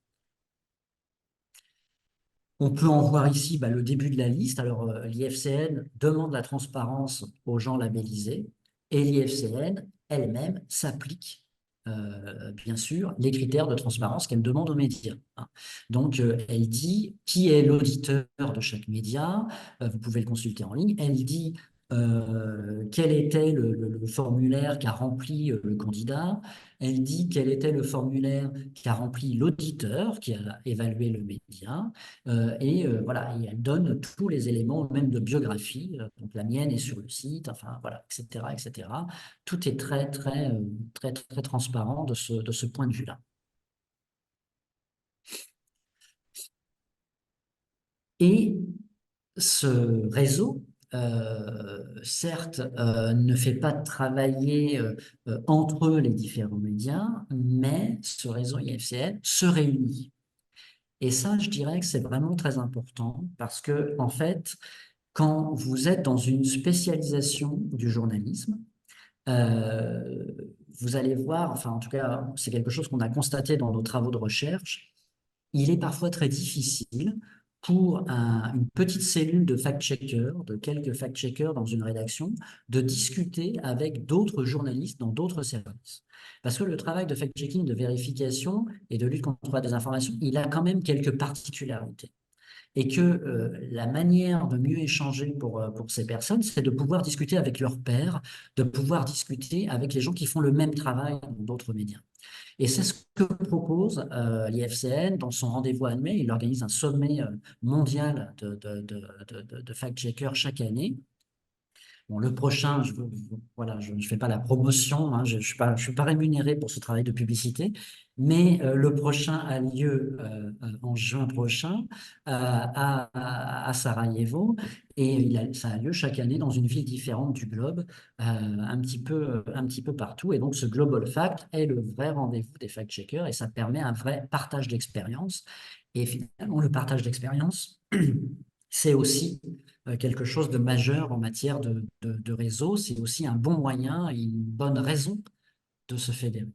On peut en voir ici le début de la liste. Alors, l'IFCN demande la transparence aux gens labellisés et l'IFCN elle-même s'applique, bien sûr, les critères de transparence qu'elle demande aux médias. Donc, elle dit qui est l'auditeur de chaque média. Vous pouvez le consulter en ligne. Elle dit quel était le formulaire qu'a rempli le candidat. Elle dit quel était le formulaire qu'a rempli l'auditeur qui a évalué le média. Voilà, et elle donne tous les éléments, même de biographie. Donc la mienne est sur le site, enfin voilà, etc., etc. Tout est très transparent de ce point de vue-là. Et ce réseau, certes, ne fait pas travailler entre eux les différents médias, mais ce réseau IFCN se réunit. Et ça, je dirais que c'est vraiment très important parce que, en fait, quand vous êtes dans une spécialisation du journalisme, euh, vous allez voir, enfin, en tout cas, c'est quelque chose qu'on a constaté dans nos travaux de recherche, il est parfois très difficile pour une petite cellule de fact-checkers, de quelques fact-checkers dans une rédaction, de discuter avec d'autres journalistes dans d'autres services. Parce que le travail de fact-checking, de vérification et de lutte contre la désinformation, il a quand même quelques particularités. Et que la manière de mieux échanger pour ces personnes, c'est de pouvoir discuter avec leurs pairs, de pouvoir discuter avec les gens qui font le même travail dans d'autres médias. Et c'est ce que propose l'IFCN dans son rendez-vous annuel. Il organise un sommet mondial de fact-checkers chaque année. Bon, le prochain, voilà, je ne fais pas la promotion, hein, je ne suis pas rémunéré pour ce travail de publicité, mais le prochain a lieu en juin prochain à Sarajevo, et ça a lieu chaque année dans une ville différente du globe, un petit peu partout. Et donc ce Global Fact est le vrai rendez-vous des fact-checkers, et ça permet un vrai partage d'expérience. Et finalement, le partage d'expérience, c'est aussi quelque chose de majeur en matière de réseau. C'est aussi un bon moyen et une bonne raison de se fédérer.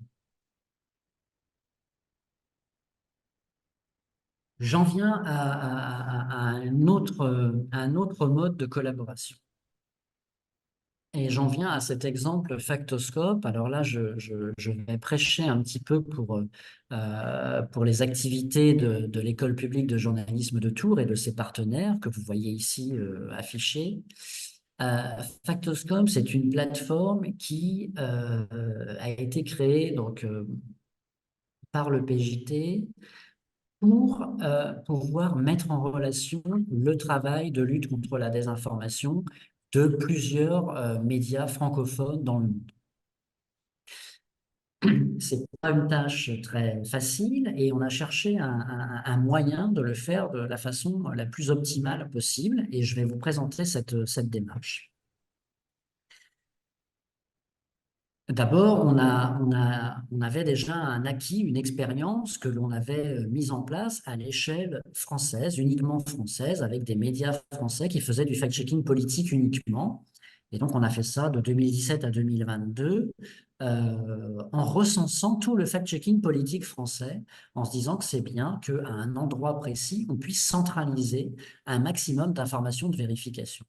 J'en viens à un autre mode de collaboration. Et j'en viens à cet exemple Factoscope. Alors là, je vais prêcher un petit peu pour les activités de l'École publique de journalisme de Tours et de ses partenaires que vous voyez ici affichés. Factoscope, c'est une plateforme qui a été créée donc, par le PJT pour pouvoir mettre en relation le travail de lutte contre la désinformation de plusieurs médias francophones dans le monde. C'est pas une tâche très facile et on a cherché un moyen de le faire de la façon la plus optimale possible, et je vais vous présenter cette démarche. D'abord, on avait déjà un acquis, une expérience que l'on avait mise en place à l'échelle française, uniquement française, avec des médias français qui faisaient du fact-checking politique uniquement. Et donc, on a fait ça de 2017 à 2022, en recensant tout le fact-checking politique français, en se disant que c'est bien qu'à un endroit précis, on puisse centraliser un maximum d'informations de vérification.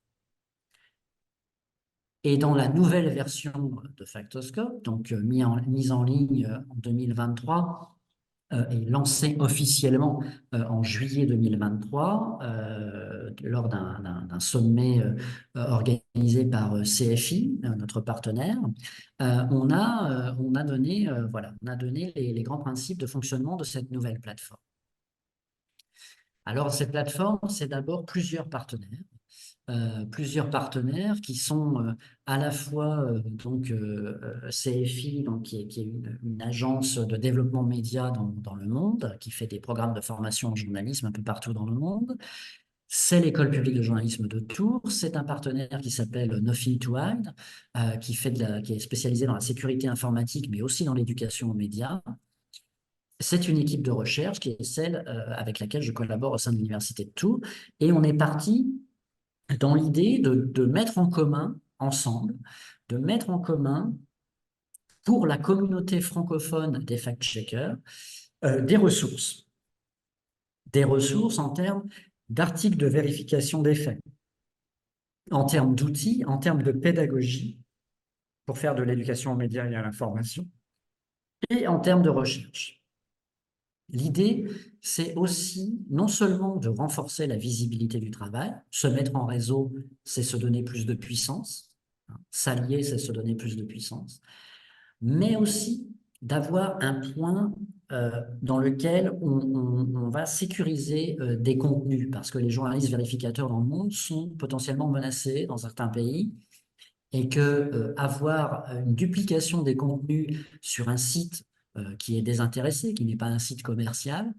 Et dans la nouvelle version de Factoscope, donc mise en ligne en 2023 et lancée officiellement en juillet 2023 lors d'un sommet organisé par CFI, notre partenaire, on a donné, voilà, on a donné les grands principes de fonctionnement de cette nouvelle plateforme. Alors, cette plateforme, c'est d'abord plusieurs partenaires qui sont à la fois donc CFI, donc qui est une agence de développement média dans le monde, qui fait des programmes de formation en journalisme un peu partout dans le monde. C'est l'École publique de journalisme de Tours. C'est un partenaire qui s'appelle Nothing to Hide, qui est spécialisé dans la sécurité informatique, mais aussi dans l'éducation aux médias. C'est une équipe de recherche qui est celle avec laquelle je collabore au sein de l'Université de Tours. Et on est parti dans l'idée de mettre en commun, ensemble, de mettre en commun pour la communauté francophone des fact-checkers des ressources. Des ressources en termes d'articles de vérification des faits, en termes d'outils, en termes de pédagogie pour faire de l'éducation aux médias et à l'information, et en termes de recherche. L'idée, c'est aussi non seulement de renforcer la visibilité du travail, se mettre en réseau, c'est se donner plus de puissance, s'allier, c'est se donner plus de puissance, mais aussi d'avoir un point dans lequel on va sécuriser des contenus, parce que les journalistes vérificateurs dans le monde sont potentiellement menacés dans certains pays, et que avoir une duplication des contenus sur un site qui est désintéressé, qui n'est pas un site commercial,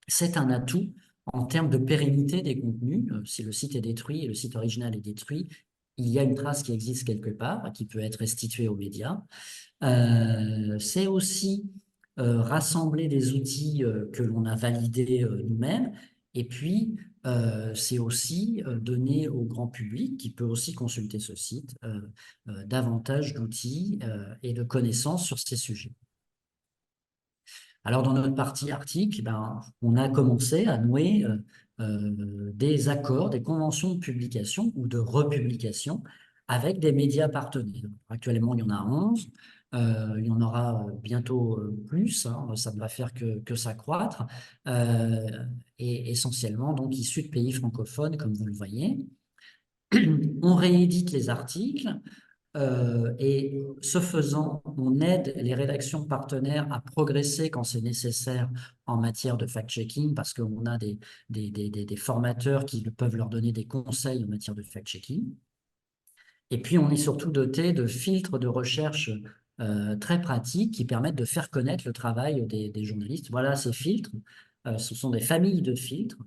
c'est un atout en termes de pérennité des contenus. Si le site est détruit et le site original est détruit, il y a une trace qui existe quelque part, qui peut être restituée aux médias. C'est aussi rassembler des outils que l'on a validés nous-mêmes. Et puis, c'est aussi donner au grand public, qui peut aussi consulter ce site, davantage d'outils et de connaissances sur ces sujets. Alors, dans notre partie article, ben, on a commencé à nouer des accords, des conventions de publication ou de republication avec des médias partenaires. Actuellement, il y en a 11. Il y en aura bientôt plus, hein, ça ne va faire que s'accroître, et essentiellement donc issus de pays francophones, comme vous le voyez. On réédite les articles, et ce faisant, on aide les rédactions partenaires à progresser quand c'est nécessaire en matière de fact-checking, parce qu'on a des formateurs qui peuvent leur donner des conseils en matière de fact-checking. Et puis, on est surtout doté de filtres de recherche très pratiques qui permettent de faire connaître le travail des journalistes. Voilà ces filtres. Ce sont des familles de filtres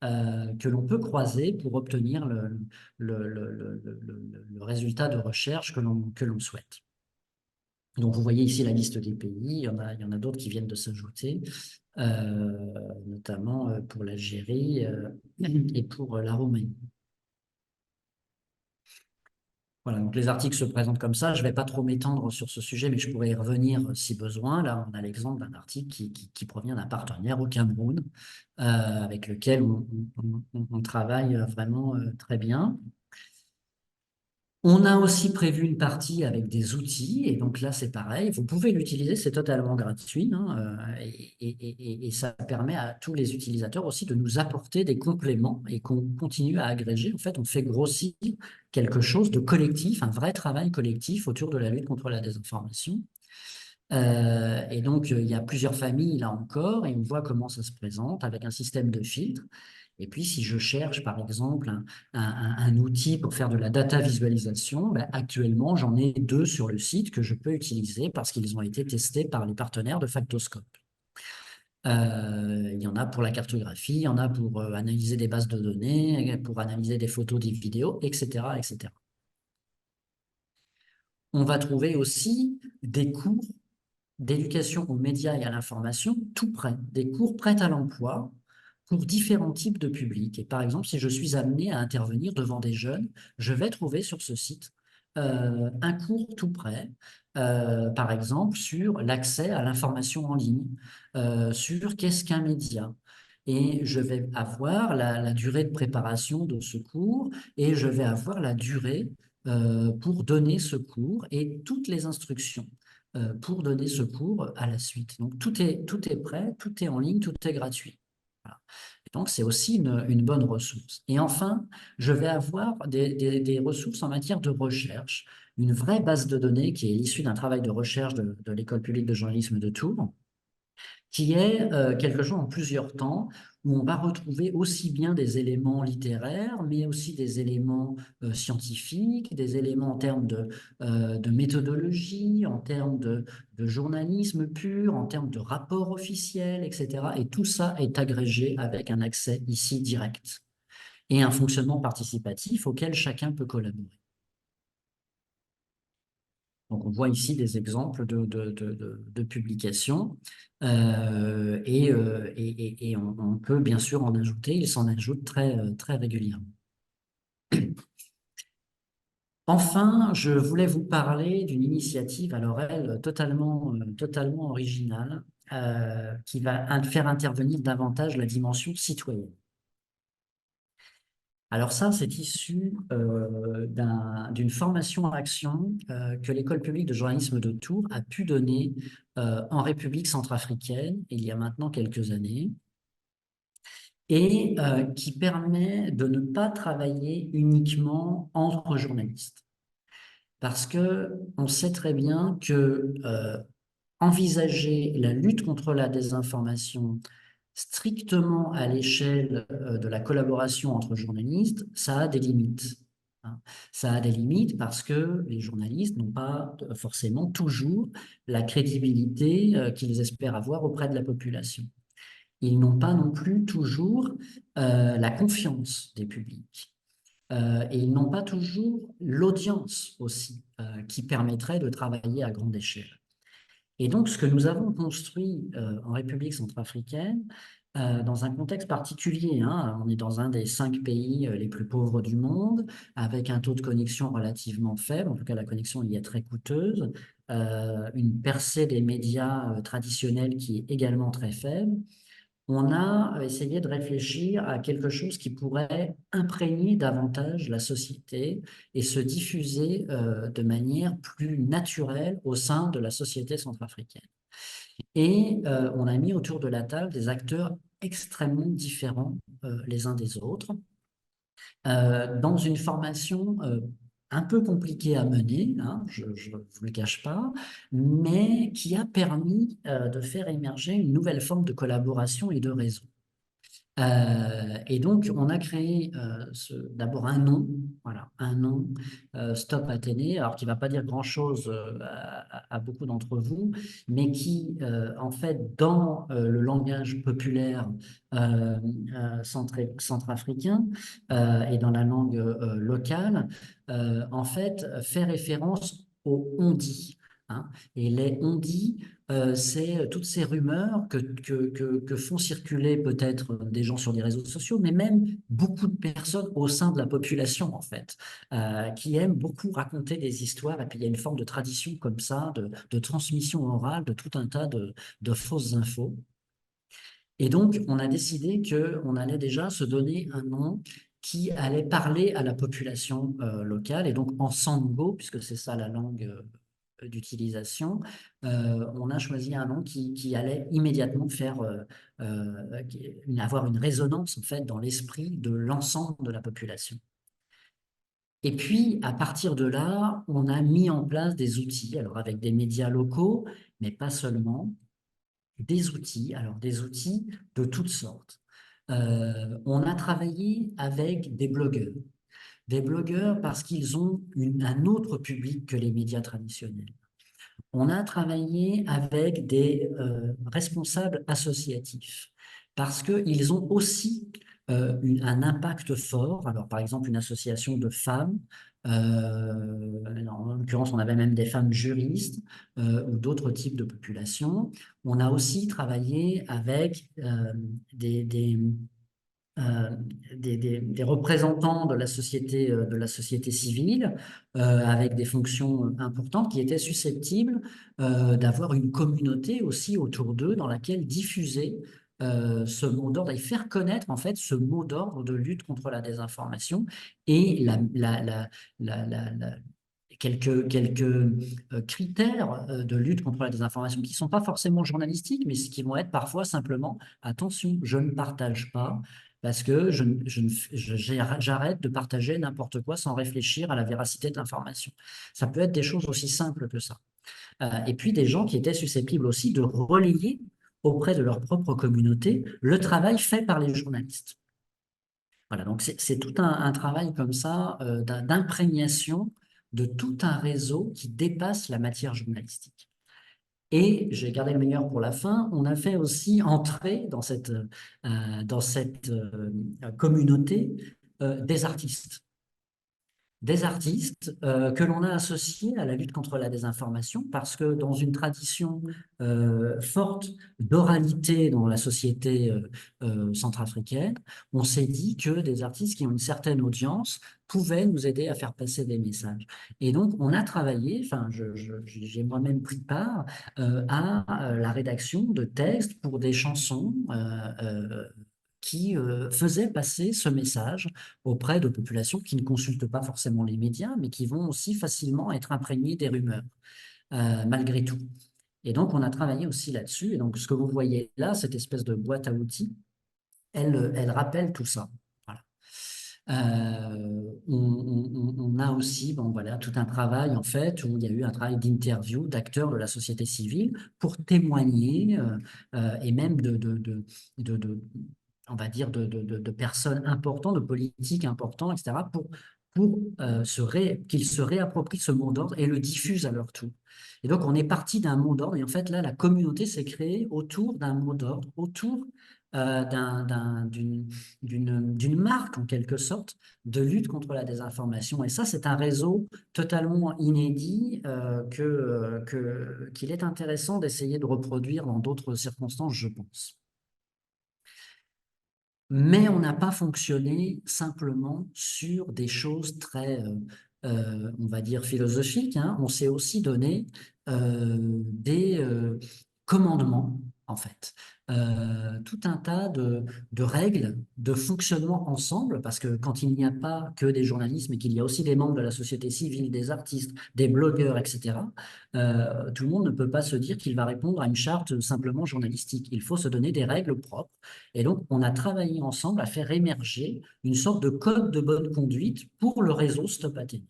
que l'on peut croiser pour obtenir le résultat de recherche que l'on souhaite. Donc, vous voyez ici la liste des pays. Il y en a d'autres qui viennent de s'ajouter, notamment pour l'Algérie et pour la Roumanie. Voilà, donc les articles se présentent comme ça. Je ne vais pas trop m'étendre sur ce sujet, mais je pourrais y revenir si besoin. Là, on a l'exemple d'un article qui provient d'un partenaire au Cameroun, avec lequel on travaille vraiment très bien. On a aussi prévu une partie avec des outils, et donc là, c'est pareil. Vous pouvez l'utiliser, c'est totalement gratuit, hein, et ça permet à tous les utilisateurs aussi de nous apporter des compléments et qu'on continue à agréger. En fait, on fait grossir quelque chose de collectif, un vrai travail collectif autour de la lutte contre la désinformation. Et donc, il y a plusieurs familles là encore, et on voit comment ça se présente avec un système de filtres. Et puis, si je cherche, par exemple, un outil pour faire de la data visualisation, ben, actuellement, j'en ai 2 sur le site que je peux utiliser parce qu'ils ont été testés par les partenaires de Factoscope. Il y en a pour la cartographie, il y en a pour analyser des bases de données, pour analyser des photos, des vidéos, etc., etc. On va trouver aussi des cours d'éducation aux médias et à l'information tout prêts, des cours prêts à l'emploi pour différents types de publics. Et par exemple, si je suis amené à intervenir devant des jeunes, je vais trouver sur ce site un cours tout prêt, par exemple sur l'accès à l'information en ligne, sur qu'est-ce qu'un média. Et je vais avoir la durée de préparation de ce cours et je vais avoir la durée pour donner ce cours et toutes les instructions pour donner ce cours à la suite. Donc tout est prêt, tout est en ligne, tout est gratuit. Voilà. Et donc c'est aussi une bonne ressource. Et enfin, je vais avoir des ressources en matière de recherche, une vraie base de données qui est issue d'un travail de recherche de l'École publique de journalisme de Tours, qui est quelque chose en plusieurs temps, où on va retrouver aussi bien des éléments littéraires, mais aussi des éléments scientifiques, des éléments en termes de méthodologie, en termes de journalisme pur, en termes de rapports officiels, etc. Et tout ça est agrégé avec un accès ici direct et un fonctionnement participatif auquel chacun peut collaborer. Donc, on voit ici des exemples de publications et on peut bien sûr en ajouter. Il s'en ajoute très régulièrement. Enfin, je voulais vous parler d'une initiative, alors elle, totalement originale, qui va faire intervenir davantage la dimension citoyenne. Alors ça, c'est issu d'une formation à action que l'École publique de journalisme de Tours a pu donner en République centrafricaine il y a maintenant quelques années et qui permet de ne pas travailler uniquement entre journalistes. Parce que on sait très bien que envisager la lutte contre la désinformation strictement à l'échelle de la collaboration entre journalistes, ça a des limites. Hein. Ça a des limites parce que les journalistes n'ont pas forcément toujours la crédibilité qu'ils espèrent avoir auprès de la population. Ils n'ont pas non plus toujours la confiance des publics. Et ils n'ont pas toujours l'audience aussi qui permettrait de travailler à grande échelle. Et donc, ce que nous avons construit en République centrafricaine, dans un contexte particulier, hein, on est dans un des 5 pays les plus pauvres du monde, avec un taux de connexion relativement faible, en tout cas la connexion y est très coûteuse, une percée des médias traditionnels qui est également très faible. on a essayé de réfléchir à quelque chose qui pourrait imprégner davantage la société et se diffuser de manière plus naturelle au sein de la société centrafricaine. Et on a mis autour de la table des acteurs extrêmement différents les uns des autres, dans une formation un peu compliquée à mener, hein, je ne vous le cache pas, mais qui a permis de faire émerger une nouvelle forme de collaboration et de réseau. Et donc, on a créé d'abord un nom, voilà, un nom, Stop Athénée, alors qui ne va pas dire grand-chose à beaucoup d'entre vous, mais qui, en fait, dans le langage populaire centrafricain et dans la langue locale, en fait, fait référence au on-dit. Hein. Et les on-dit, c'est toutes ces rumeurs que font circuler peut-être des gens sur les réseaux sociaux, mais même beaucoup de personnes au sein de la population, en fait, qui aiment beaucoup raconter des histoires. Et puis, il y a une forme de tradition comme ça, de transmission orale de tout un tas de fausses infos. Et donc, on a décidé qu'on allait déjà se donner un nom qui allait parler à la population locale. Et donc, en sango, puisque c'est ça la langue d'utilisation, on a choisi un nom qui allait immédiatement faire avoir une résonance en fait dans l'esprit de l'ensemble de la population. Et puis, à partir de là, on a mis en place des outils, alors avec des médias locaux, mais pas seulement, des outils, alors des outils de toutes sortes. On a travaillé avec des blogueurs parce qu'ils ont un autre public que les médias traditionnels. On a travaillé avec des responsables associatifs parce qu'ils ont aussi un impact fort. Alors, par exemple, une association de femmes, en l'occurrence, on avait même des femmes juristes ou d'autres types de populations. On a aussi travaillé avec euh, des représentants de la société civile avec des fonctions importantes qui étaient susceptibles d'avoir une communauté aussi autour d'eux dans laquelle diffuser ce mot d'ordre et faire connaître en fait ce mot d'ordre de lutte contre la désinformation et quelques critères de lutte contre la désinformation qui ne sont pas forcément journalistiques, mais qui vont être parfois simplement, attention, je ne partage pas, parce que j'arrête de partager n'importe quoi sans réfléchir à la véracité de l'information. Ça peut être des choses aussi simples que ça. Et puis des gens qui étaient susceptibles aussi de relayer auprès de leur propre communauté le travail fait par les journalistes. Voilà, donc c'est tout un travail comme ça d'imprégnation de tout un réseau qui dépasse la matière journalistique. Et j'ai gardé le meilleur pour la fin, on a fait aussi entrer dans cette communauté des artistes. Des artistes que l'on a associés à la lutte contre la désinformation parce que dans une tradition forte d'oralité dans la société centrafricaine, on s'est dit que des artistes qui ont une certaine audience pouvaient nous aider à faire passer des messages. Et donc, on a travaillé, enfin, j'ai moi-même pris part à la rédaction de textes pour des chansons qui faisait passer ce message auprès de populations qui ne consultent pas forcément les médias, mais qui vont aussi facilement être imprégnées des rumeurs, malgré tout. Et donc, on a travaillé aussi là-dessus. Et donc, ce que vous voyez là, cette espèce de boîte à outils, elle rappelle tout ça. Voilà. On a aussi bon, voilà, tout un travail, en fait, où il y a eu un travail d'interview d'acteurs de la société civile pour témoigner et même de on va dire, de personnes importantes, de politiques importants, etc., pour qu'ils se réapproprient ce mot d'ordre et le diffusent à leur tour. Et donc, on est parti d'un mot d'ordre, et en fait, là, la communauté s'est créée autour d'un mot d'ordre, autour d'une marque, en quelque sorte, de lutte contre la désinformation. Et ça, c'est un réseau totalement inédit qu'il est intéressant d'essayer de reproduire dans d'autres circonstances, je pense. Mais on n'a pas fonctionné simplement sur des choses très, on va dire, philosophiques. Hein. On s'est aussi donné commandements, en fait. Tout un tas de règles de fonctionnement ensemble, parce que quand il n'y a pas que des journalistes, mais qu'il y a aussi des membres de la société civile, des artistes, des blogueurs, etc., tout le monde ne peut pas se dire qu'il va répondre à une charte simplement journalistique. Il faut se donner des règles propres. Et donc, on a travaillé ensemble à faire émerger une sorte de code de bonne conduite pour le réseau Stop Athénée.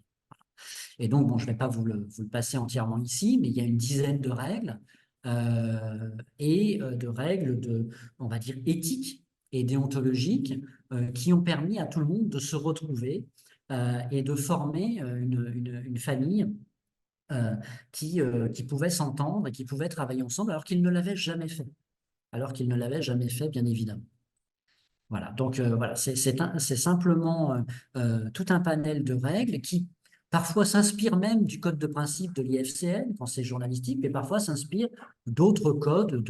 Et donc, bon, je ne vais pas vous le passer entièrement ici, mais il y a une dizaine de règles de règles on va dire, éthiques et déontologiques qui ont permis à tout le monde de se retrouver et de former une famille euh, qui pouvait s'entendre et qui pouvait travailler ensemble alors qu'ils ne l'avaient jamais fait. Alors qu'ils ne l'avaient jamais fait, bien évidemment. Voilà, donc voilà, c'est simplement tout un panel de règles qui parfois s'inspirent même du code de principe de l'IFCN quand c'est journalistique, mais parfois s'inspirent d'autres codes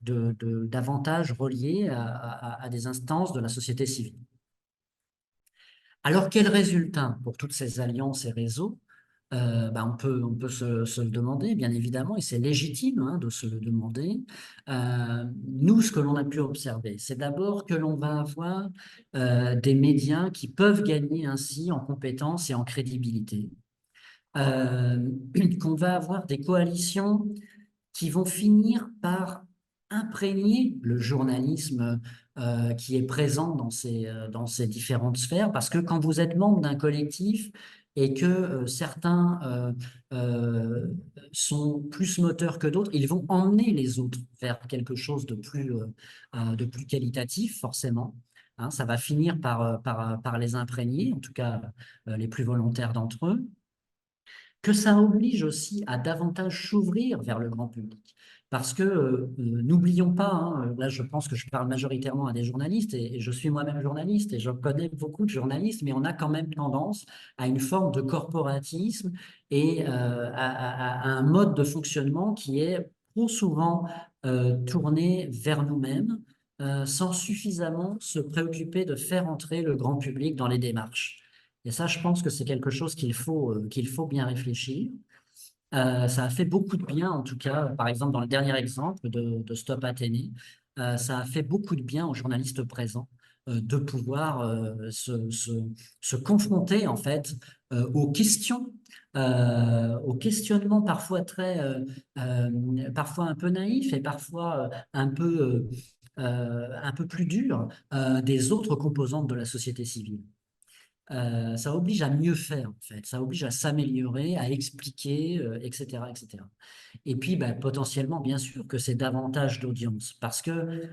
d'avantages reliés à des instances de la société civile. Alors, quel résultat pour toutes ces alliances et réseaux? On peut se le demander, bien évidemment, et c'est légitime hein, de se le demander. Nous, ce que l'on a pu observer, c'est d'abord que l'on va avoir des médias qui peuvent gagner ainsi en compétences et en crédibilité. Qu'on va avoir des coalitions qui vont finir par imprégner le journalisme qui est présent dans ces différentes sphères, parce que quand vous êtes membre d'un collectif et que certains sont plus moteurs que d'autres, ils vont emmener les autres vers quelque chose de plus qualitatif, forcément. Hein, ça va finir par les imprégner, en tout cas les plus volontaires d'entre eux, que ça oblige aussi à davantage s'ouvrir vers le grand public. Parce que n'oublions pas, hein, là je pense que je parle majoritairement à des journalistes et je suis moi-même journaliste et je connais beaucoup de journalistes, mais on a quand même tendance à une forme de corporatisme et à un mode de fonctionnement qui est trop souvent tourné vers nous-mêmes sans suffisamment se préoccuper de faire entrer le grand public dans les démarches. Et ça, je pense que c'est quelque chose qu'il faut bien réfléchir. Ça a fait beaucoup de bien, en tout cas, par exemple, dans le dernier exemple de Stop Athénée, ça a fait beaucoup de bien aux journalistes présents de pouvoir se confronter, en fait, aux questionnements parfois parfois un peu naïfs et parfois un peu plus durs des autres composantes de la société civile. Ça oblige à mieux faire, en fait. Ça oblige à s'améliorer, à expliquer, etc., etc. Et puis, bah, potentiellement, bien sûr que c'est davantage d'audience parce que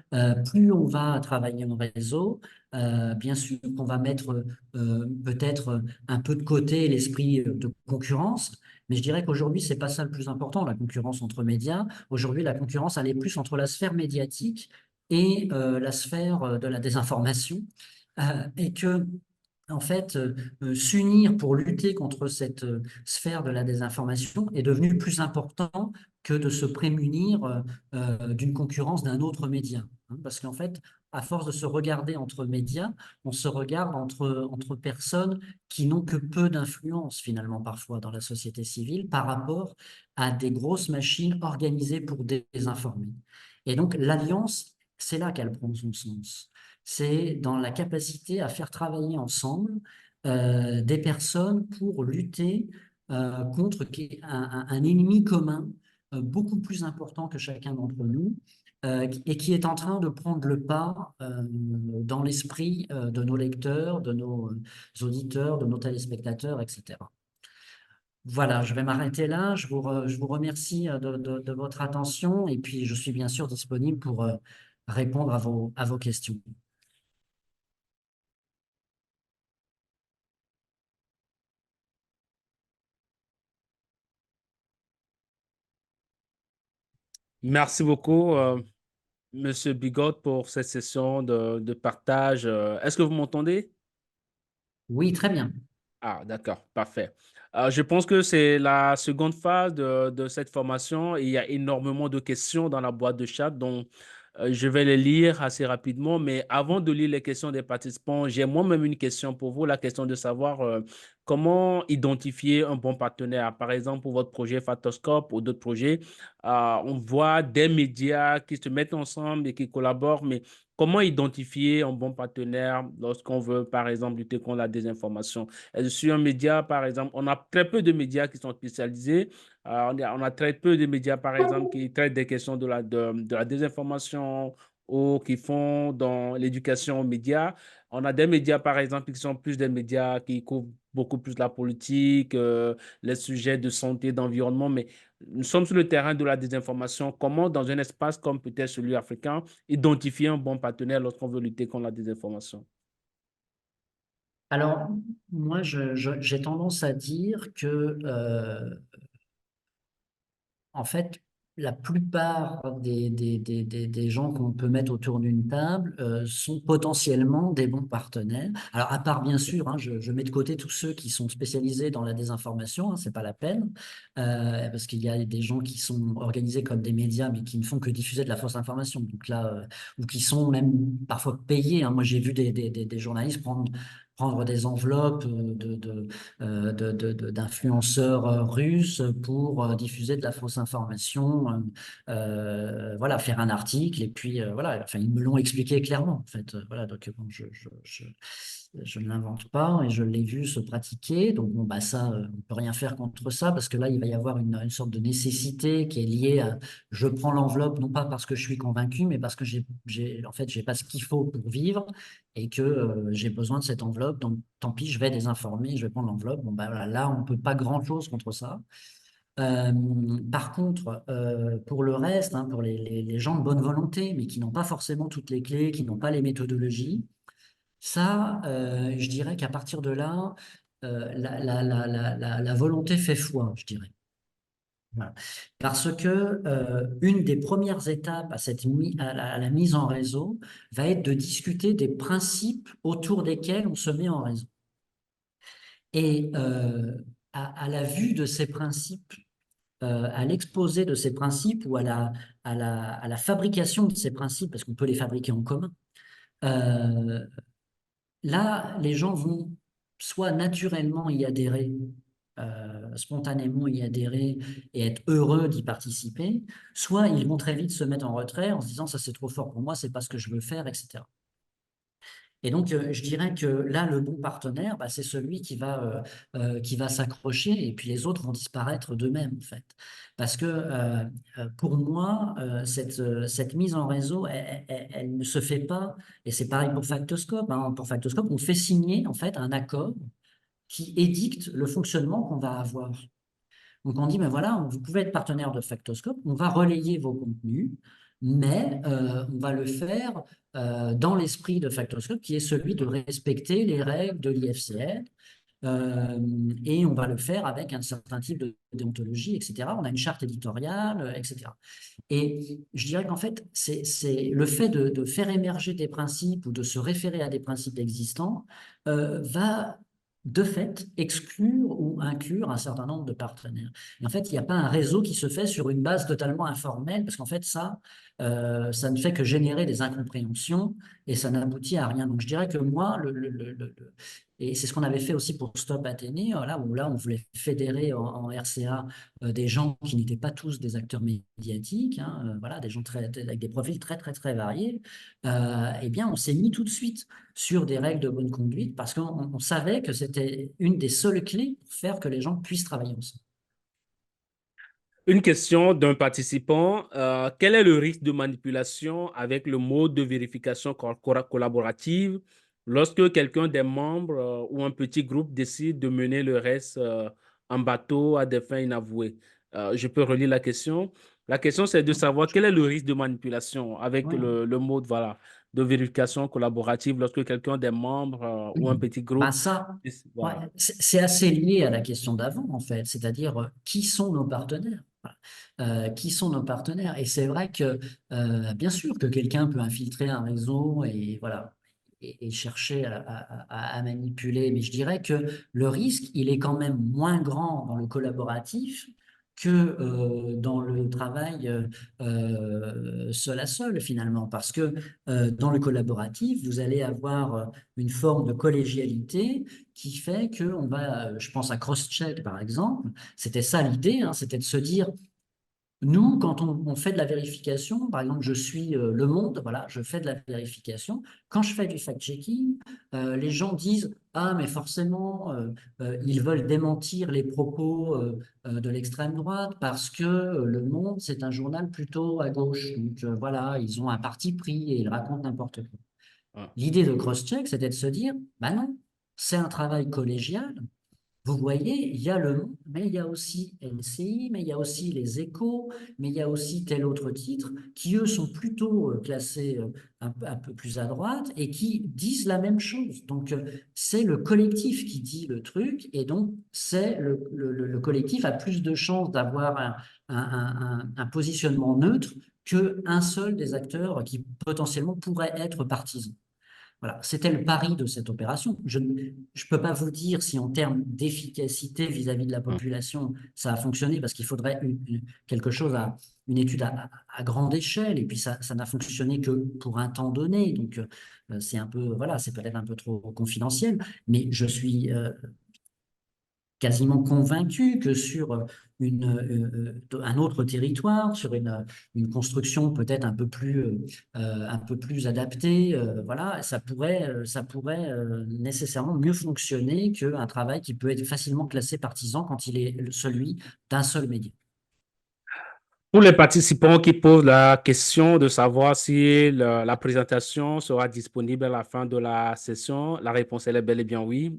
plus on va travailler en réseau, bien sûr qu'on va mettre peut-être un peu de côté l'esprit de concurrence, mais je dirais qu'aujourd'hui, c'est pas ça le plus important, la concurrence entre médias. Aujourd'hui, la concurrence, elle est plus entre la sphère médiatique et la sphère de la désinformation. Et que en fait, s'unir pour lutter contre cette sphère de la désinformation est devenu plus important que de se prémunir d'une concurrence d'un autre média. Hein, parce qu'en fait, à force de se regarder entre médias, on se regarde entre personnes qui n'ont que peu d'influence finalement parfois dans la société civile par rapport à des grosses machines organisées pour désinformer. Et donc l'alliance, c'est là qu'elle prend son sens, c'est dans la capacité à faire travailler ensemble des personnes pour lutter contre un ennemi commun beaucoup plus important que chacun d'entre nous et qui est en train de prendre le pas dans l'esprit de nos lecteurs, de nos auditeurs, de nos téléspectateurs, etc. Voilà, je vais m'arrêter là. Je vous remercie de votre attention et puis je suis bien sûr disponible pour répondre à vos questions. Merci beaucoup, Monsieur Bigot, pour cette session de partage. Est-ce que vous m'entendez? Oui, très bien. Ah, d'accord, parfait. Je pense que c'est la seconde phase de cette formation. Il y a énormément de questions dans la boîte de chat, donc Je vais les lire assez rapidement, mais avant de lire les questions des participants, j'ai moi-même une question pour vous, la question de savoir comment identifier un bon partenaire. Par exemple, pour votre projet Phattoscope ou d'autres projets, on voit des médias qui se mettent ensemble et qui collaborent, mais comment identifier un bon partenaire lorsqu'on veut, par exemple, lutter contre la désinformation? Sur un média, par exemple, on a très peu de médias qui sont spécialisés. On a très peu de médias, par exemple, qui traitent des questions de la désinformation ou qui font dans l'éducation aux médias. On a des médias, par exemple, qui sont plus des médias qui couvrent beaucoup plus la politique, les sujets de santé, d'environnement, mais nous sommes sur le terrain de la désinformation. Comment, dans un espace comme peut-être celui africain, identifier un bon partenaire lorsqu'on veut lutter contre la désinformation? Alors, moi, j'ai tendance à dire que en fait, la plupart des gens qu'on peut mettre autour d'une table sont potentiellement des bons partenaires. Alors, à part, bien sûr, hein, je mets de côté tous ceux qui sont spécialisés dans la désinformation, hein, c'est pas la peine, parce qu'il y a des gens qui sont organisés comme des médias, mais qui ne font que diffuser de la fausse information. Donc là, ou qui sont même parfois payés, hein. Moi, j'ai vu des journalistes prendre des enveloppes d'influenceurs russes pour diffuser de la fausse information, voilà, faire un article et puis voilà, enfin ils me l'ont expliqué clairement en fait, voilà, donc bon, je ne l'invente pas et je l'ai vu se pratiquer, donc bon bah ça, on peut rien faire contre ça parce que là il va y avoir une sorte de nécessité qui est liée à je prends l'enveloppe non pas parce que je suis convaincu mais parce que en fait j'ai pas ce qu'il faut pour vivre et que j'ai besoin de cette enveloppe, donc tant pis, je vais désinformer, je vais prendre l'enveloppe. Bon, ben voilà, là, on ne peut pas grand-chose contre ça. Euh, Par contre, pour le reste, hein, pour les gens de bonne volonté, mais qui n'ont pas forcément toutes les clés, qui n'ont pas les méthodologies, ça, je dirais qu'à partir de là, la volonté fait foi, je dirais. Voilà. Parce que une des premières étapes à la mise en réseau va être de discuter des principes autour desquels on se met en réseau. Et à la vue de ces principes, à l'exposé de ces principes ou à la fabrication de ces principes, parce qu'on peut les fabriquer en commun, euh, là, les gens vont soit naturellement y adhérer, spontanément y adhérer et être heureux d'y participer, soit ils vont très vite se mettre en retrait en se disant ça c'est trop fort pour moi, c'est pas ce que je veux faire, etc. Et donc, je dirais que là, le bon partenaire, bah, c'est celui qui va s'accrocher et puis les autres vont disparaître d'eux-mêmes, en fait. Parce que pour moi, cette mise en réseau, elle ne se fait pas, et c'est pareil pour Factoscope, hein. Pour Factoscope, on fait signer, en fait, un accord qui édicte le fonctionnement qu'on va avoir. Donc on dit, ben voilà, vous pouvez être partenaire de Factoscope, on va relayer vos contenus, mais on va le faire dans l'esprit de Factoscope, qui est celui de respecter les règles de l'IFCN, et on va le faire avec un certain type de déontologie, etc. On a une charte éditoriale, etc. Et je dirais qu'en fait, c'est le fait de faire émerger des principes ou de se référer à des principes existants va de fait exclure ou inclure un certain nombre de partenaires. Et en fait, il n'y a pas un réseau qui se fait sur une base totalement informelle, parce qu'en fait, ça ne fait que générer des incompréhensions et ça n'aboutit à rien. Donc, je dirais que moi, et c'est ce qu'on avait fait aussi pour Stop Athénée, là où là, on voulait fédérer en RCA des gens qui n'étaient pas tous des acteurs médiatiques, hein, voilà, des gens avec des profils très, très, très variés, eh bien, on s'est mis tout de suite sur des règles de bonne conduite parce qu'on savait que c'était une des seules clés pour faire que les gens puissent travailler ensemble. Une question d'un participant. Quel est le risque de manipulation avec le mode de vérification collaborative lorsque quelqu'un des membres ou un petit groupe décide de mener le reste en bateau à des fins inavouées? Je peux relire la question. La question, c'est de savoir quel est le risque de manipulation avec Oui. le mode voilà, de vérification collaborative lorsque quelqu'un des membres ou un petit Ben groupe. ça, ouais, Voilà. c'est assez lié à la question d'avant, en fait, c'est-à-dire qui sont nos partenaires? Voilà. Qui sont nos partenaires? Et c'est vrai que, bien sûr, que quelqu'un peut infiltrer un réseau et voilà, et chercher à manipuler, mais je dirais que le risque, il est quand même moins grand dans le collaboratif que dans le travail seul à seul finalement, parce que dans le collaboratif, vous allez avoir une forme de collégialité qui fait que on va, je pense à cross-check par exemple, c'était ça l'idée, hein, c'était de se dire, nous, quand on fait de la vérification, par exemple, je suis Le Monde, voilà, je fais de la vérification. Quand je fais du fact-checking, les gens disent, ah, mais forcément, ils veulent démentir les propos de l'extrême droite parce que Le Monde, c'est un journal plutôt à gauche. Donc voilà, ils ont un parti pris et ils racontent n'importe quoi. Ah, L'idée de cross-check, c'était de se dire, bah non, c'est un travail collégial. Vous voyez, il y a Le Monde, mais il y a aussi LCI, mais il y a aussi Les Échos, mais il y a aussi tel autre titre, qui eux sont plutôt classés un peu plus à droite et qui disent la même chose. Donc c'est le collectif qui dit le truc et donc c'est le collectif a plus de chances d'avoir un positionnement neutre qu'un seul des acteurs qui potentiellement pourrait être partisan. Voilà, c'était le pari de cette opération. Je ne peux pas vous dire si en termes d'efficacité vis-à-vis de la ah. population, ça a fonctionné parce qu'il faudrait quelque chose une étude à grande échelle et puis ça n'a fonctionné que pour un temps donné. Donc c'est un peu, voilà, c'est peut-être un peu trop confidentiel, mais je suis quasiment convaincu que sur un autre territoire, sur une construction peut-être un peu plus adaptée, voilà, ça pourrait nécessairement mieux fonctionner qu'un travail qui peut être facilement classé partisan quand il est celui d'un seul média. Pour les participants qui posent la question de savoir si la présentation sera disponible à la fin de la session, la réponse elle est bel et bien oui.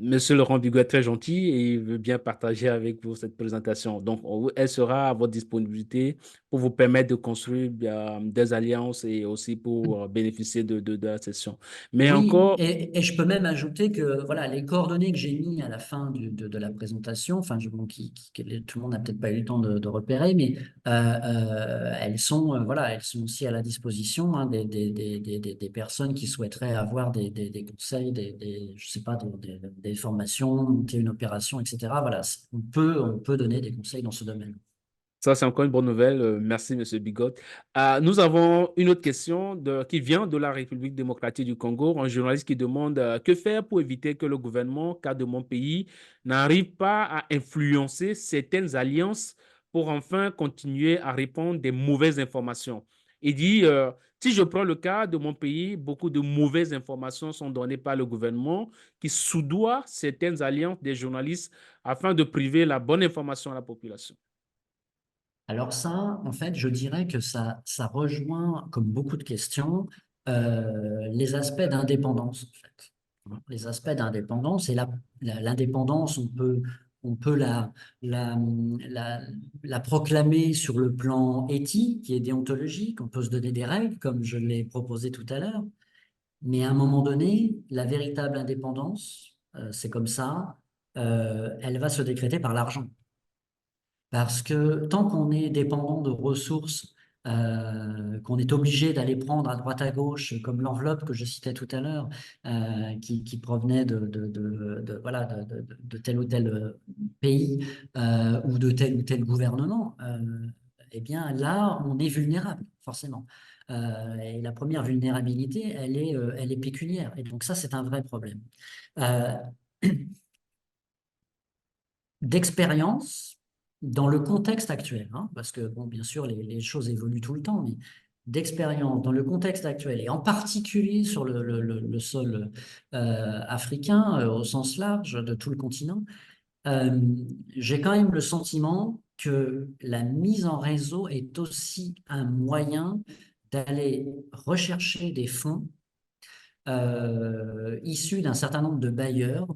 Monsieur Laurent Bigot est très gentil et il veut bien partager avec vous cette présentation. Donc, elle sera à votre disponibilité pour vous permettre de construire des alliances et aussi pour bénéficier de la session. Mais Oui, encore, et je peux même ajouter que voilà, les coordonnées que j'ai mis à la fin de la présentation, enfin, bon, tout le monde n'a peut-être pas eu le temps de repérer, mais elles sont, voilà, elles sont aussi à la disposition hein, des personnes qui souhaiteraient avoir des conseils, je sais pas, des formations, monter une opération, etc. Voilà, on peut donner des conseils dans ce domaine. ça, c'est encore une bonne nouvelle. Merci, Monsieur Bigot. Nous avons une autre question qui vient de la République démocratique du Congo. Un journaliste qui demande que faire pour éviter que le gouvernement, cas de mon pays, n'arrive pas à influencer certaines alliances pour enfin continuer à répandre des mauvaises informations. Il dit, si je prends le cas de mon pays, beaucoup de mauvaises informations sont données par le gouvernement qui soudoie certaines alliances des journalistes afin de priver la bonne information à la population. Alors ça, en fait, je dirais que ça rejoint, comme beaucoup de questions, les aspects d'indépendance, en fait. Les aspects d'indépendance et l'indépendance, on peut la, la, la proclamer sur le plan éthique et déontologique, on peut se donner des règles, comme je l'ai proposé tout à l'heure, mais à un moment donné, la véritable indépendance, c'est comme ça, elle va se décréter par l'argent. Parce que tant qu'on est dépendant de ressources, qu'on est obligé d'aller prendre à droite à gauche, comme l'enveloppe que je citais tout à l'heure, qui provenait voilà, de tel ou tel pays ou de tel ou tel gouvernement, eh bien là, on est vulnérable, forcément. Et la première vulnérabilité, elle est pécuniaire. Et donc ça, c'est un vrai problème. Euh, D'expérience dans le contexte actuel, hein, parce que, bon, bien sûr, les choses évoluent tout le temps, mais d'expérience dans le contexte actuel, et en particulier sur le sol africain, au sens large de tout le continent, euh, j'ai quand même le sentiment que la mise en réseau est aussi un moyen d'aller rechercher des fonds issus d'un certain nombre de bailleurs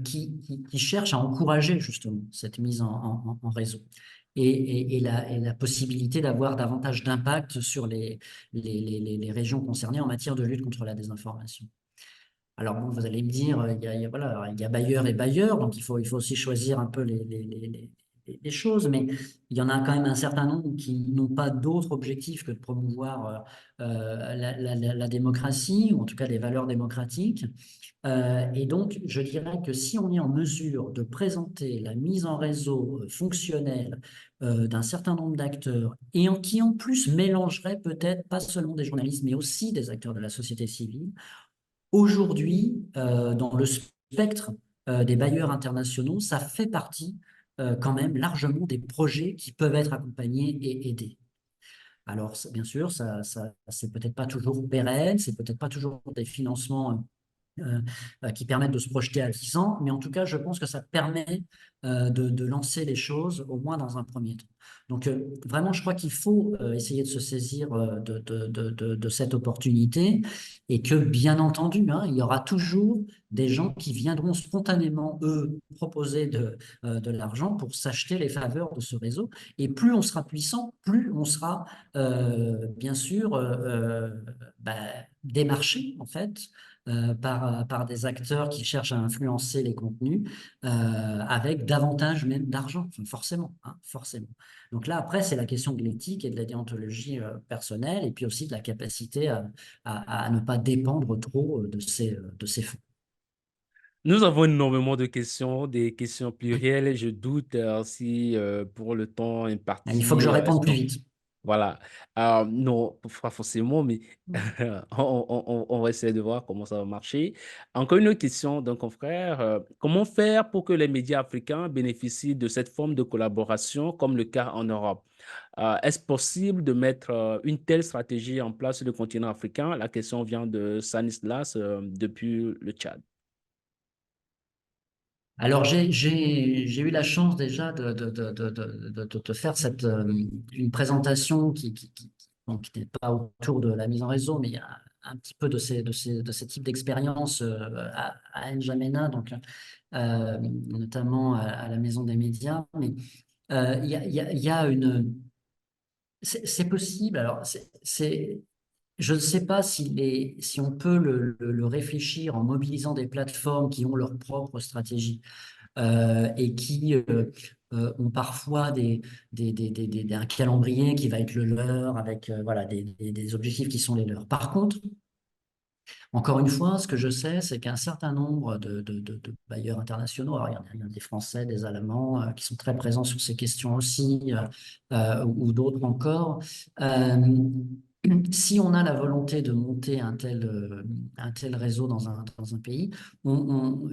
qui cherchent à encourager justement cette mise en réseau et la possibilité d'avoir davantage d'impact sur les régions concernées en matière de lutte contre la désinformation. Alors bon, vous allez me dire, voilà, il y a bailleurs et bailleurs, donc il faut aussi choisir un peu des choses, mais il y en a quand même un certain nombre qui n'ont pas d'autre objectif que de promouvoir la démocratie, ou en tout cas les valeurs démocratiques. Et donc, je dirais que si on est en mesure de présenter la mise en réseau fonctionnelle d'un certain nombre d'acteurs, et qui en plus mélangerait peut-être pas seulement des journalistes, mais aussi des acteurs de la société civile, aujourd'hui, dans le spectre des bailleurs internationaux, ça fait partie quand même largement des projets qui peuvent être accompagnés et aidés. Alors, bien sûr, c'est peut-être pas toujours pérenne, c'est peut-être pas toujours des financements qui permettent de se projeter à 10 ans, mais en tout cas, je pense que ça permet de lancer les choses, au moins dans un premier temps. Donc, vraiment, je crois qu'il faut essayer de se saisir de cette opportunité et que, bien entendu, hein, il y aura toujours des gens qui viendront spontanément, eux, proposer de l'argent pour s'acheter les faveurs de ce réseau. Et plus on sera puissant, plus on sera, bien sûr, bah, démarché, en fait, par des acteurs qui cherchent à influencer les contenus avec davantage même d'argent, enfin, forcément, hein, forcément. Donc là, après, c'est la question de l'éthique et de la déontologie personnelle, et puis aussi de la capacité à ne pas dépendre trop de ces fonds. Nous avons énormément de questions, des questions plurielles. Je doute si pour le temps Il faut que je imparti, réponde plus vite. voilà. Non, pas forcément, mais on va essayer de voir comment ça va marcher. Encore une autre question d'un confrère. Comment faire pour que les médias africains bénéficient de cette forme de collaboration comme le cas en Europe? Est-ce possible de mettre une telle stratégie en place sur le continent africain? La question vient de Sanislas depuis le Tchad. Alors, j'ai eu la chance déjà de te faire une présentation donc, qui n'est pas autour de la mise en réseau, mais il y a un petit peu de ces types d'expériences à N'Djamena, donc, notamment à la Maison des médias. Mais il y a une. C'est possible. Alors, je ne sais pas si on peut le réfléchir en mobilisant des plateformes qui ont leur propre stratégie et qui ont parfois un calendrier qui va être le leur, avec voilà, des objectifs qui sont les leurs. Par contre, encore une fois, ce que je sais, c'est qu'un certain nombre de bailleurs internationaux, alors il y en a des Français, des Allemands, qui sont très présents sur ces questions aussi, ou d'autres encore. Euh, Si on a la volonté de monter un tel réseau dans un pays,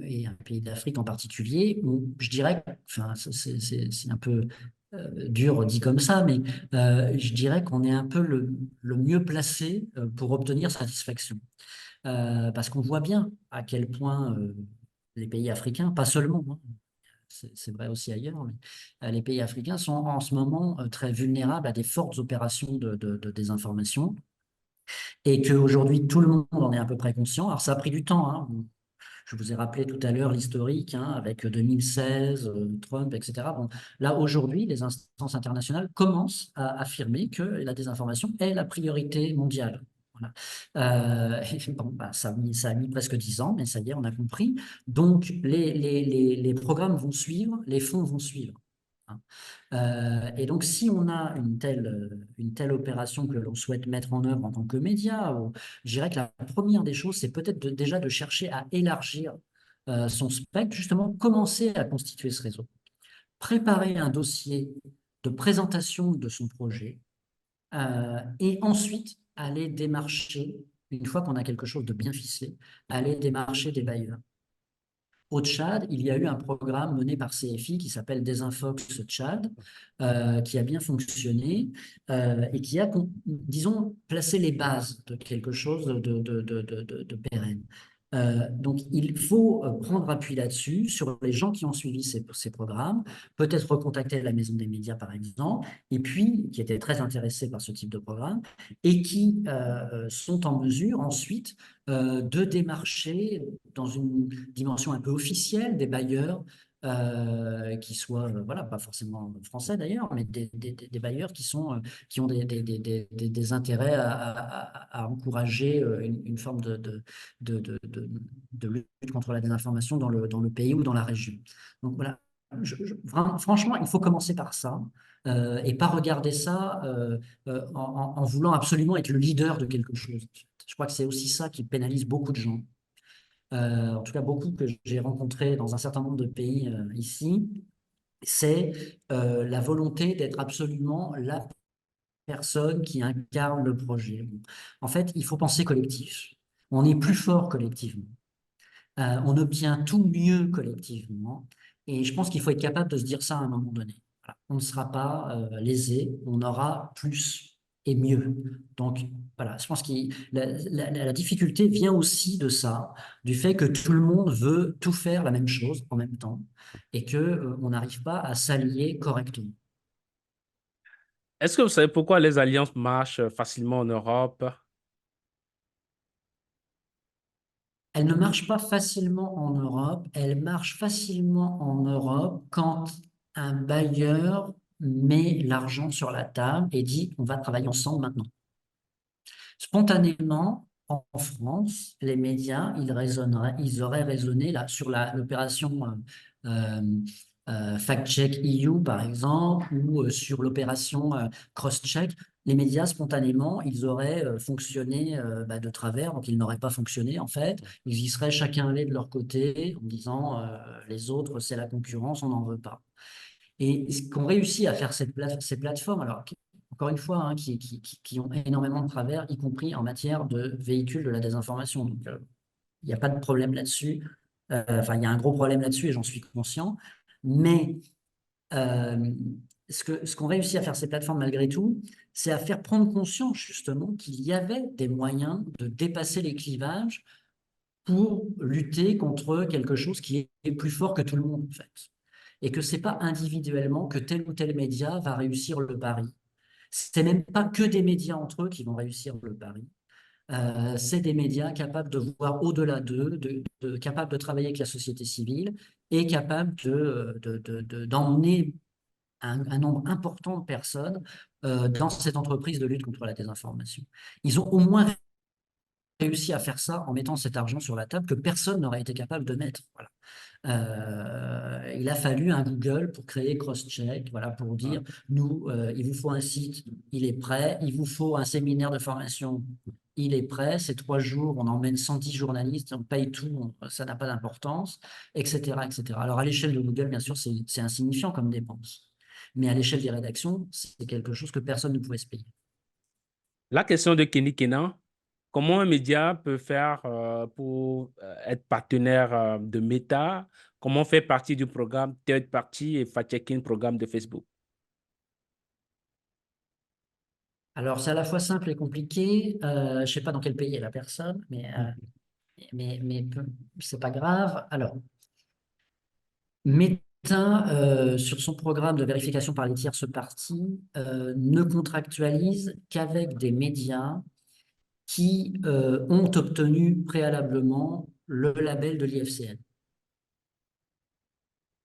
et un pays d'Afrique en particulier, je dirais, enfin, c'est un peu dur dit comme ça, mais je dirais qu'on est un peu le mieux placé pour obtenir satisfaction. Parce qu'on voit bien à quel point les pays africains, pas seulement, hein, c'est vrai aussi ailleurs, mais les pays africains sont en ce moment très vulnérables à des fortes opérations de désinformation et qu'aujourd'hui tout le monde en est à peu près conscient. Alors ça a pris du temps, hein. Je vous ai rappelé tout à l'heure l'historique, hein, avec 2016, Trump, etc. Bon, là, aujourd'hui, les instances internationales commencent à affirmer que la désinformation est la priorité mondiale. Voilà. Et bon, bah, ça a mis presque 10 ans, mais ça y est, on a compris. Donc, les programmes vont suivre, les fonds vont suivre, hein. Et donc, si on a une telle opération que l'on souhaite mettre en œuvre en tant que média, je dirais que la première des choses, c'est peut-être déjà de chercher à élargir son spectre, justement, commencer à constituer ce réseau, préparer un dossier de présentation de son projet, et ensuite aller démarcher, une fois qu'on a quelque chose de bien ficelé, aller démarcher des bailleurs. Au Tchad, il y a eu un programme mené par CFI qui s'appelle Desinfox Tchad, qui a bien fonctionné et qui a, disons, placé les bases de quelque chose de pérenne. Donc, il faut prendre appui là-dessus, sur les gens qui ont suivi ces programmes, peut-être recontacter la Maison des médias, par exemple, et puis qui étaient très intéressés par ce type de programme, et qui sont en mesure ensuite de démarcher dans une dimension un peu officielle des bailleurs qui soient, voilà, pas forcément français d'ailleurs, mais des bailleurs qui ont des intérêts à encourager une forme de lutte contre la désinformation dans le pays ou dans la région. Donc voilà, franchement, il faut commencer par ça et pas regarder ça en voulant absolument être le leader de quelque chose. Je crois que c'est aussi ça qui pénalise beaucoup de gens. En tout cas beaucoup que j'ai rencontrés dans un certain nombre de pays ici, c'est la volonté d'être absolument la personne qui incarne le projet. En fait, il faut penser collectif. On est plus fort collectivement. On obtient tout mieux collectivement. Et je pense qu'il faut être capable de se dire ça à un moment donné. Voilà. On ne sera pas lésé, on aura plus et mieux. Donc voilà, je pense que la difficulté vient aussi de ça, du fait que tout le monde veut tout faire la même chose en même temps et que on n'arrive pas à s'allier correctement. Est-ce que vous savez pourquoi les alliances marchent facilement en Europe? Elle ne marche pas facilement en Europe. Elle marche facilement en Europe quand un bailleur met l'argent sur la table et dit on va travailler ensemble maintenant. Spontanément, en France, les médias, ils auraient raisonné là, sur l'opération euh, Fact-Check EU, par exemple, ou sur l'opération Cross-Check. Les médias, spontanément, ils auraient fonctionné de travers, donc ils n'auraient pas fonctionné, en fait. Ils y seraient chacun allé de leur côté en disant les autres, c'est la concurrence, on n'en veut pas. Et ce qu'ont réussi à faire ces plateformes, alors encore une fois, hein, qui ont énormément de travers, y compris en matière de véhicules de la désinformation. Donc, il n'y a pas de problème là-dessus. Enfin, il y a un gros problème là-dessus et j'en suis conscient. Mais euh, ce qu'ont réussi à faire ces plateformes malgré tout, c'est à faire prendre conscience justement qu'il y avait des moyens de dépasser les clivages pour lutter contre quelque chose qui est plus fort que tout le monde, en fait. Et que c'est pas individuellement que tel ou tel média va réussir le pari. C'est même pas que des médias entre eux qui vont réussir le pari. C'est des médias capables de voir au-delà d'eux, capables de travailler avec la société civile et capables d'emmener un nombre important de personnes dans cette entreprise de lutte contre la désinformation. Ils ont au moins réussi à faire ça en mettant cet argent sur la table que personne n'aurait été capable de mettre. Voilà. Il a fallu un Google pour créer Crosscheck, voilà, pour dire, nous, il vous faut un site, il est prêt, il vous faut un séminaire de formation, il est prêt, c'est 3 jours, on emmène 110 journalistes, on paye tout, ça n'a pas d'importance, etc., etc. Alors à l'échelle de Google, bien sûr, c'est insignifiant comme dépense, mais à l'échelle des rédactions, c'est quelque chose que personne ne pouvait se payer. La question de Kenny Kennan, comment un média peut faire pour être partenaire de Meta? Comment faire partie du programme Third Party et fact-checking programme de Facebook? Alors c'est à la fois simple et compliqué, je ne sais pas dans quel pays est la personne, mais c'est pas grave. Alors, Meta, sur son programme de vérification par les tierces parties, ne contractualise qu'avec des médias qui ont obtenu préalablement le label de l'IFCN.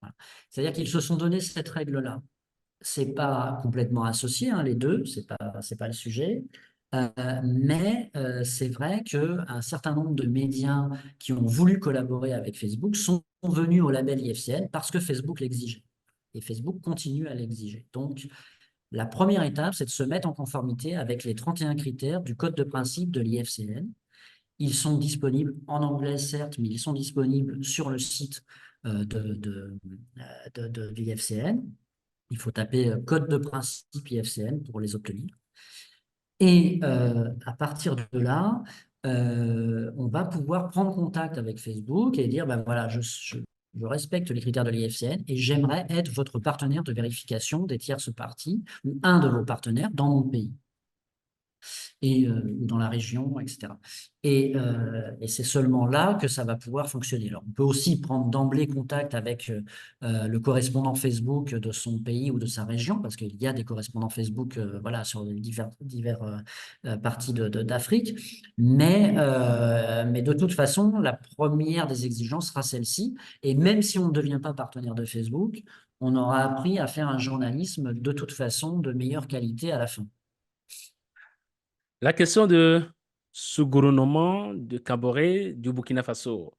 Voilà. C'est-à-dire qu'ils se sont donné cette règle-là. C'est pas complètement associé, hein, les deux, c'est pas le sujet. Mais c'est vrai qu'un certain nombre de médias qui ont voulu collaborer avec Facebook sont venus au label IFCN parce que Facebook l'exigeait. Et Facebook continue à l'exiger. Donc, la première étape, c'est de se mettre en conformité avec les 31 critères du code de principe de l'IFCN. Ils sont disponibles en anglais, certes, mais ils sont disponibles sur le site de l'IFCN. Il faut taper code de principe IFCN pour les obtenir. Et à partir de là, on va pouvoir prendre contact avec Facebook et dire, ben voilà, je respecte les critères de l'IFCN et j'aimerais être votre partenaire de vérification des tierces parties ou un de vos partenaires dans mon pays et dans la région, etc. Et c'est seulement là que ça va pouvoir fonctionner. Alors, on peut aussi prendre d'emblée contact avec le correspondant Facebook de son pays ou de sa région, parce qu'il y a des correspondants Facebook voilà, sur les divers parties d'Afrique. Mais de toute façon, la première des exigences sera celle-ci. Et même si on ne devient pas partenaire de Facebook, on aura appris à faire un journalisme de toute façon de meilleure qualité à la fin. La question de ce gouvernement de Kaboré du Burkina Faso.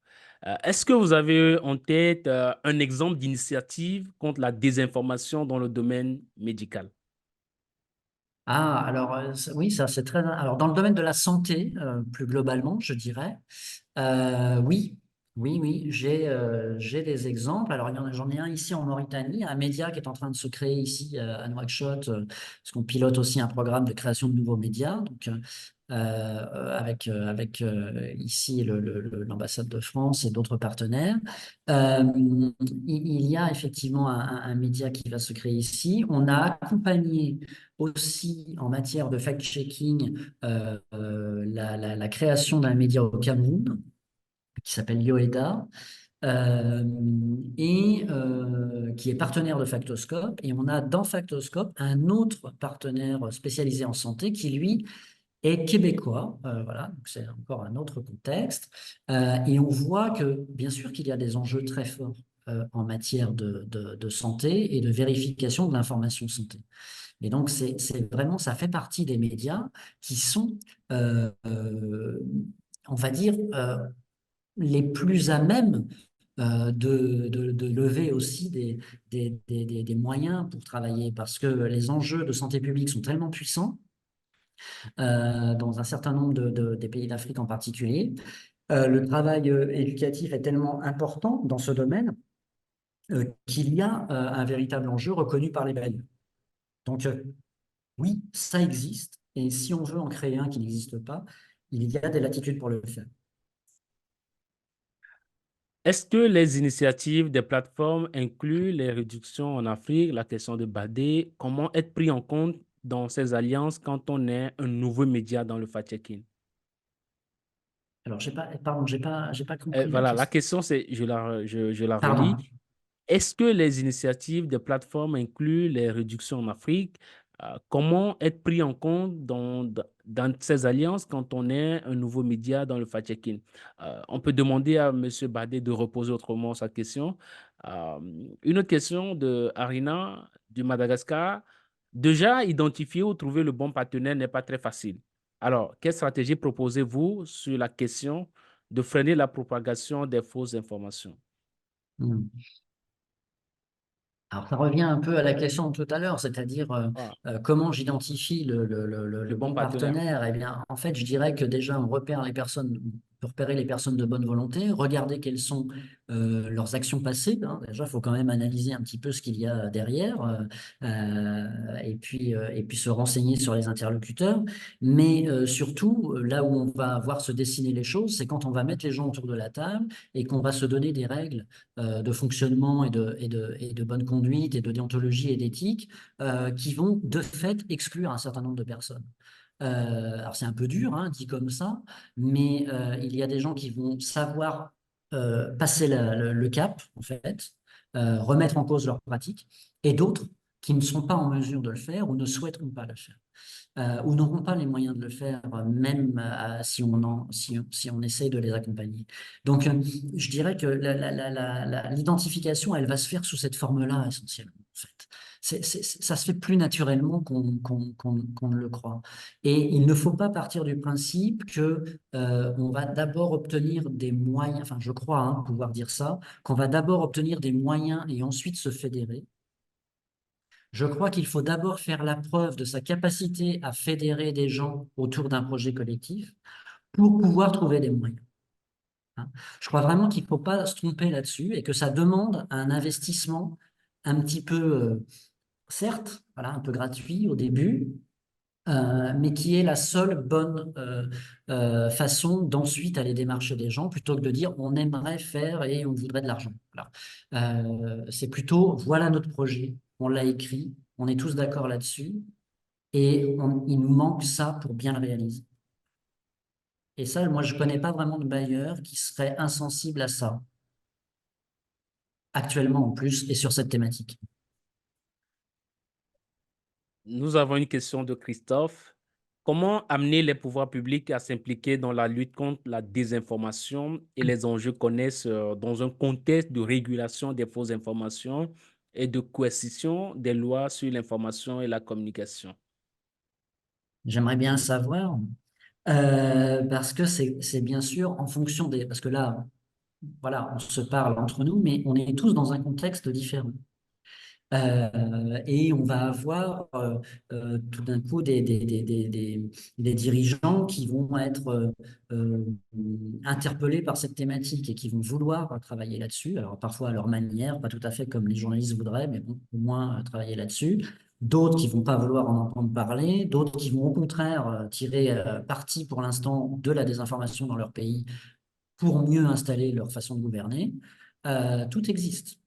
Est-ce que vous avez en tête un exemple d'initiative contre la désinformation dans le domaine médical? Ah, alors oui, ça c'est très. Alors dans le domaine de la santé, plus globalement, je dirais, oui, oui, j'ai des exemples. Alors j'en ai un ici en Mauritanie, un média qui est en train de se créer ici à Nouakchott, parce qu'on pilote aussi un programme de création de nouveaux médias. Donc avec ici l'ambassade de France et d'autres partenaires. Il y a effectivement un média qui va se créer ici. On a accompagné aussi en matière de fact-checking la création d'un média au Cameroun qui s'appelle Yoeda. Qui est partenaire de Factoscope. Et on a dans Factoscope un autre partenaire spécialisé en santé qui, lui, est québécois. Voilà, donc c'est encore un autre contexte. Et on voit que, bien sûr, qu'il y a des enjeux très forts en matière de santé et de vérification de l'information santé. Et donc, c'est vraiment, ça fait partie des médias qui sont, on va dire, les plus à même de lever aussi des moyens pour travailler, parce que les enjeux de santé publique sont tellement puissants dans un certain nombre des pays d'Afrique en particulier. Le travail éducatif est tellement important dans ce domaine qu'il y a un véritable enjeu reconnu par les bailleurs. Donc, oui, ça existe. Et si on veut en créer un qui n'existe pas, il y a des latitudes pour le faire. Est-ce que les initiatives des plateformes incluent les réductions en Afrique, la question de Badé? Comment être pris en compte dans ces alliances quand on est un nouveau média dans le fact-checking? Alors, pardon, j'ai pas compris la Voilà, la question. question, c'est, je la relis. Pardon. Est-ce que les initiatives des plateformes incluent les réductions en Afrique? Comment être pris en compte dans ces alliances quand on est un nouveau média dans le fact-checking? On peut demander à M. Badé de reposer autrement sa question. Euh, une autre question de Arina du Madagascar. Déjà, identifier ou trouver le bon partenaire n'est pas très facile. Alors, quelle stratégie proposez-vous sur la question de freiner la propagation des fausses informations? Hmm. Alors, ça revient un peu à la question de tout à l'heure, c'est-à-dire Voilà, comment j'identifie le le bon bon partenaire. partenaire. Eh bien, en fait, je dirais que déjà, on peut repérer les personnes de bonne volonté, regarder quelles sont leurs actions passées, hein. Déjà, il faut quand même analyser un petit peu ce qu'il y a derrière, et puis se renseigner sur les interlocuteurs. Mais surtout, là où on va voir se dessiner les choses, c'est quand on va mettre les gens autour de la table et qu'on va se donner des règles de fonctionnement et de bonne conduite et de déontologie et d'éthique qui vont de fait exclure un certain nombre de personnes. Alors c'est un peu dur, hein, dit comme ça, mais il y a des gens qui vont savoir passer le cap, en fait, remettre en cause leurs pratiques, et d'autres qui ne sont pas en mesure de le faire ou ne souhaiteront pas le faire ou n'auront pas les moyens de le faire, même si on essaye de les accompagner. Donc, je dirais que l'identification, elle va se faire sous cette forme-là, essentiellement, en fait. Ça se fait plus naturellement qu'on ne le croit. Et il ne faut pas partir du principe que on va d'abord obtenir des moyens, enfin, je crois pouvoir dire ça, qu'on va d'abord obtenir des moyens et ensuite se fédérer. Je crois qu'il faut d'abord faire la preuve de sa capacité à fédérer des gens autour d'un projet collectif pour pouvoir trouver des moyens, hein. Je crois vraiment qu'il ne faut pas se tromper là-dessus et que ça demande un investissement un petit peu, certes, voilà, un peu gratuit au début, mais qui est la seule bonne façon d'ensuite aller démarcher des gens plutôt que de dire on aimerait faire et on voudrait de l'argent. Voilà. C'est plutôt voilà notre projet, on l'a écrit, on est tous d'accord là-dessus et il nous manque ça pour bien le réaliser. Et ça, moi, je ne connais pas vraiment de bailleur qui serait insensible à ça, actuellement en plus, et sur cette thématique. Nous avons une question de Christophe. Comment amener les pouvoirs publics à s'impliquer dans la lutte contre la désinformation et les enjeux connexes dans un contexte de régulation des fausses informations et de coercition des lois sur l'information et la communication? J'aimerais bien savoir, parce que c'est bien sûr en fonction des... Parce que là, voilà, on se parle entre nous, mais on est tous dans un contexte différent. Et on va avoir tout d'un coup des dirigeants qui vont être interpellés par cette thématique et qui vont vouloir travailler là-dessus. Alors parfois à leur manière, pas tout à fait comme les journalistes voudraient, mais bon, au moins travailler là-dessus. D'autres qui vont pas vouloir en entendre parler, d'autres qui vont au contraire tirer parti pour l'instant de la désinformation dans leur pays pour mieux installer leur façon de gouverner. Tout existe.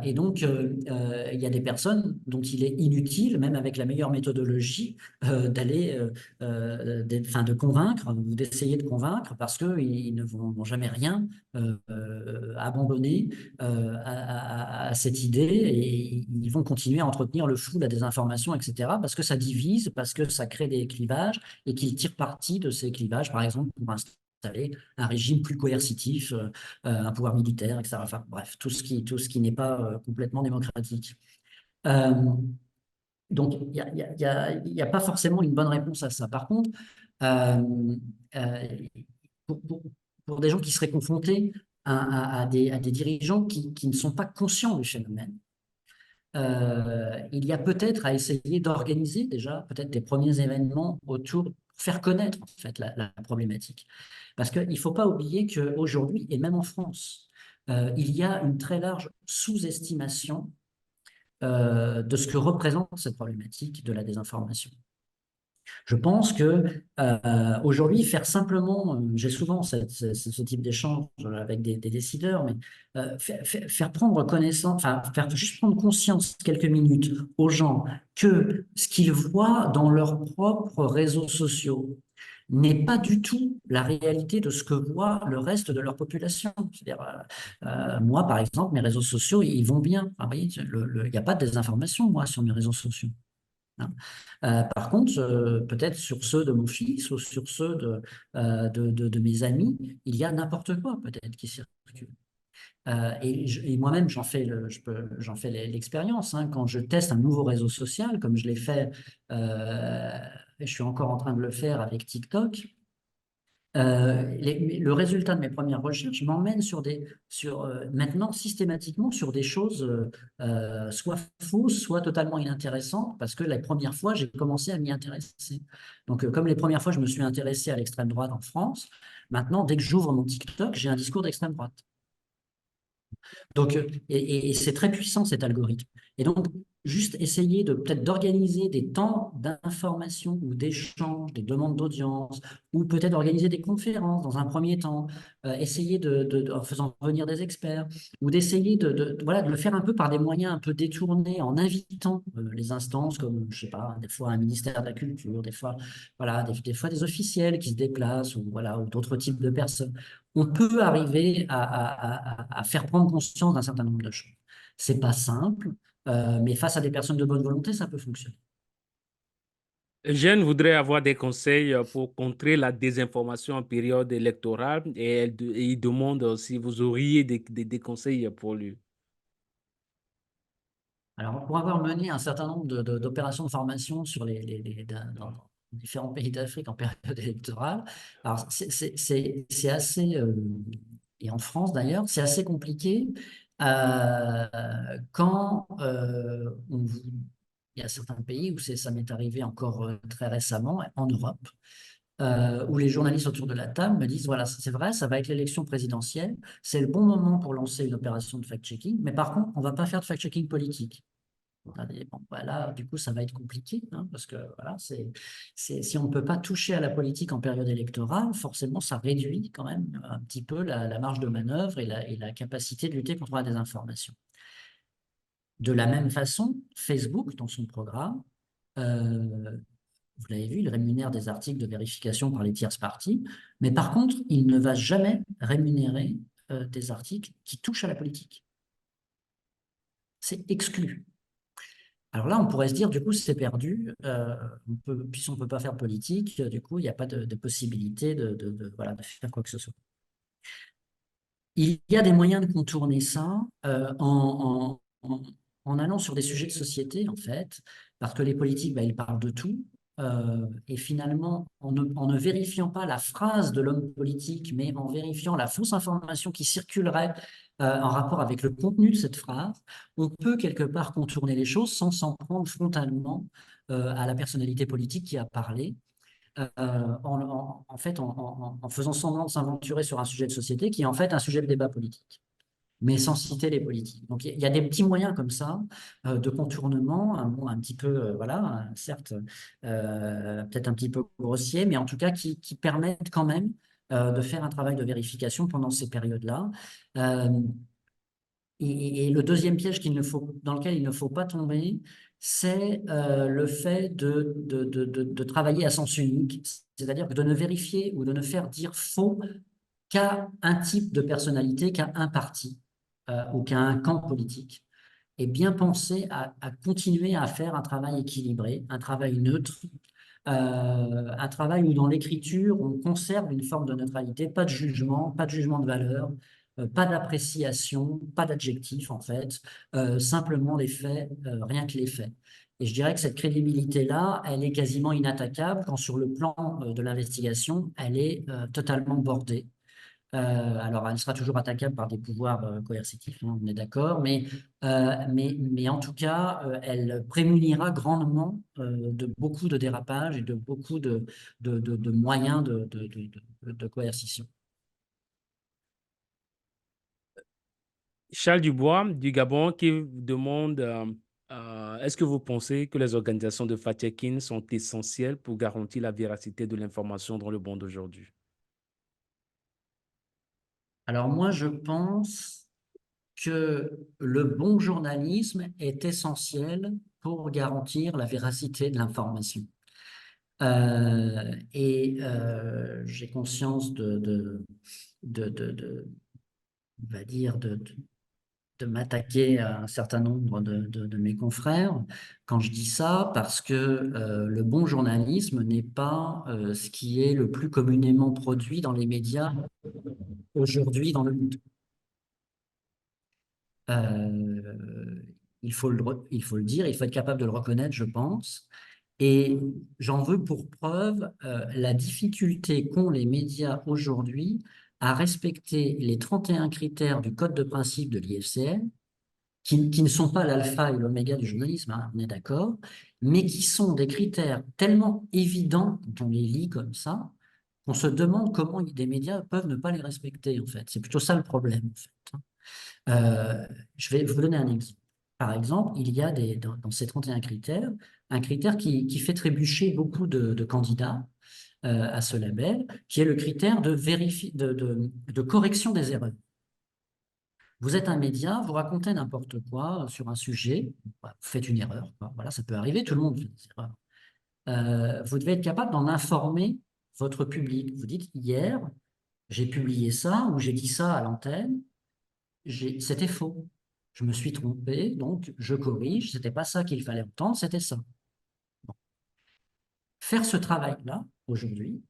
Et donc, il y a des personnes dont il est inutile, même avec la meilleure méthodologie, d'aller, enfin, de convaincre ou d'essayer de convaincre, parce qu'ils ne vont jamais rien abandonner à cette idée, et ils vont continuer à entretenir le flou, la désinformation, etc., parce que ça divise, parce que ça crée des clivages, et qu'ils tirent parti de ces clivages, par exemple, pour installer un régime plus coercitif, un pouvoir militaire, etc. Enfin, bref, tout ce qui n'est pas complètement démocratique. Euh, donc, il y a pas forcément une bonne réponse à ça. Par contre, euh, euh, pour, pour- pour des gens qui seraient confrontés à des dirigeants qui ne sont pas conscients du phénomène, il y a peut-être à essayer d'organiser déjà peut-être des premiers événements autour, pour faire connaître en fait la problématique. Parce qu'il ne faut pas oublier qu'aujourd'hui, et même en France, il y a une très large sous-estimation de ce que représente cette problématique de la désinformation. Je pense que aujourd'hui, faire simplement, j'ai souvent ce type d'échange avec des décideurs, mais faire prendre connaissance, enfin, faire juste prendre conscience quelques minutes aux gens que ce qu'ils voient dans leurs propres réseaux sociaux n'est pas du tout la réalité de ce que voit le reste de leur population. C'est-à-dire, moi, par exemple, mes réseaux sociaux, ils vont bien. Ah, vous voyez, il n'y a pas de désinformation, moi, sur mes réseaux sociaux, hein. Par contre, peut-être sur ceux de mon fils ou sur ceux de mes amis, il y a n'importe quoi peut-être qui circule. Et moi-même, j'en fais l'expérience, hein. Quand je teste un nouveau réseau social, comme je l'ai fait, et je suis encore en train de le faire avec TikTok, le résultat de mes premières recherches m'emmène maintenant systématiquement sur des choses soit fausses, soit totalement inintéressantes, parce que les premières fois, j'ai commencé à m'y intéresser. Donc, comme les premières fois, je me suis intéressé à l'extrême droite en France, maintenant, dès que j'ouvre mon TikTok, j'ai un discours d'extrême droite. Donc, et c'est très puissant cet algorithme. Et donc, juste essayer de peut-être d'organiser des temps d'information ou d'échange, des demandes d'audience, ou peut-être organiser des conférences dans un premier temps, essayer en faisant venir des experts, ou d'essayer voilà, de le faire un peu par des moyens un peu détournés, en invitant les instances comme, je sais pas, des fois un ministère de la Culture, des fois, voilà, des fois des officiels qui se déplacent, ou voilà, ou d'autres types de personnes. On peut arriver à faire prendre conscience d'un certain nombre de choses. C'est pas simple, mais face à des personnes de bonne volonté, ça peut fonctionner. Jeanne voudrait avoir des conseils pour contrer la désinformation en période électorale et et il demande si vous auriez des conseils pour lui. Alors, pour avoir mené un certain nombre d'opérations de formation sur dans différents pays d'Afrique en période électorale, alors c'est assez, et en France d'ailleurs, c'est assez compliqué quand il y a certains pays où ça m'est arrivé encore très récemment, en Europe, où les journalistes autour de la table me disent, voilà, c'est vrai, ça va être l'élection présidentielle, c'est le bon moment pour lancer une opération de fact-checking, mais par contre, on ne va pas faire de fact-checking politique. Bon, voilà, du coup, ça va être compliqué, hein, parce que voilà, si on ne peut pas toucher à la politique en période électorale, forcément, ça réduit quand même un petit peu la marge de manœuvre et la capacité de lutter contre la désinformation. De la même façon, Facebook, dans son programme, euh, vous l'avez vu, il rémunère des articles de vérification par les tierces parties, mais par contre, il ne va jamais rémunérer des articles qui touchent à la politique. C'est exclu. Alors là, on pourrait se dire, du coup, c'est perdu, puisqu'on ne peut pas faire politique, du coup, il n'y a pas de possibilité voilà, de faire quoi que ce soit. Il y a des moyens de contourner ça en allant sur des sujets de société, en fait, parce que les politiques, bah, ils parlent de tout. et finalement, en ne vérifiant pas la phrase de l'homme politique, mais en vérifiant la fausse information qui circulerait en rapport avec le contenu de cette phrase, on peut quelque part contourner les choses sans s'en prendre frontalement à la personnalité politique qui a parlé, en fait, en faisant semblant de s'aventurer sur un sujet de société qui est en fait un sujet de débat politique, mais sans citer les politiques. Donc, il y a des petits moyens comme ça de contournement, un petit peu, voilà, certes, peut-être un petit peu grossier, mais en tout cas qui permettent quand même de faire un travail de vérification pendant ces périodes-là. Euh, et le deuxième piège dans lequel il ne faut pas tomber, c'est le fait de travailler à sens unique, c'est-à-dire de ne vérifier ou de ne faire dire faux qu'à un type de personnalité, qu'à un parti ou qu'à un camp politique, et bien penser à continuer à faire un travail équilibré, un travail neutre, un travail où dans l'écriture, on conserve une forme de neutralité, pas de jugement de valeur, pas d'appréciation, pas d'adjectif en fait, simplement les faits, rien que les faits. Et je dirais que cette crédibilité-là, elle est quasiment inattaquable quand sur le plan de l'investigation, elle est totalement bordée. Alors, elle sera toujours attaquable par des pouvoirs coercitifs, hein, on est d'accord, mais en tout cas, elle prémunira grandement de beaucoup de dérapages et de beaucoup de moyens de coercition. Charles Dubois du Gabon qui demande est-ce que vous pensez que les organisations de fact-checking sont essentielles pour garantir la véracité de l'information dans le monde d'aujourd'hui? Alors moi, je pense que le bon journalisme est essentiel pour garantir la véracité de l'information. J'ai conscience on va dire, de m'attaquer à un certain nombre de mes confrères quand je dis ça, parce que le bon journalisme n'est pas ce qui est le plus communément produit dans les médias aujourd'hui dans le monde. Euh, il faut le dire, il faut être capable de le reconnaître, je pense. Et j'en veux pour preuve la difficulté qu'ont les médias aujourd'hui à respecter les 31 critères du code de principe de l'IFCN, qui ne sont pas l'alpha et l'oméga du journalisme, hein, on est d'accord, mais qui sont des critères tellement évidents quand on les lit comme ça, qu'on se demande comment des médias peuvent ne pas les respecter, en fait. C'est plutôt ça le problème, en fait. Je vais vous donner un exemple. Par exemple, il y a dans ces 31 critères, un critère qui fait trébucher beaucoup de candidats à ce label, qui est le critère de correction des erreurs. Vous êtes un média, vous racontez n'importe quoi sur un sujet, vous faites une erreur, quoi. Voilà, ça peut arriver, tout le monde fait des erreurs. Vous devez être capable d'en informer votre public. Vous dites, hier, j'ai publié ça ou j'ai dit ça à l'antenne, c'était faux. Je me suis trompé, donc je corrige, c'était pas ça qu'il fallait entendre, c'était ça. Bon. Faire ce travail-là, aujourd'hui,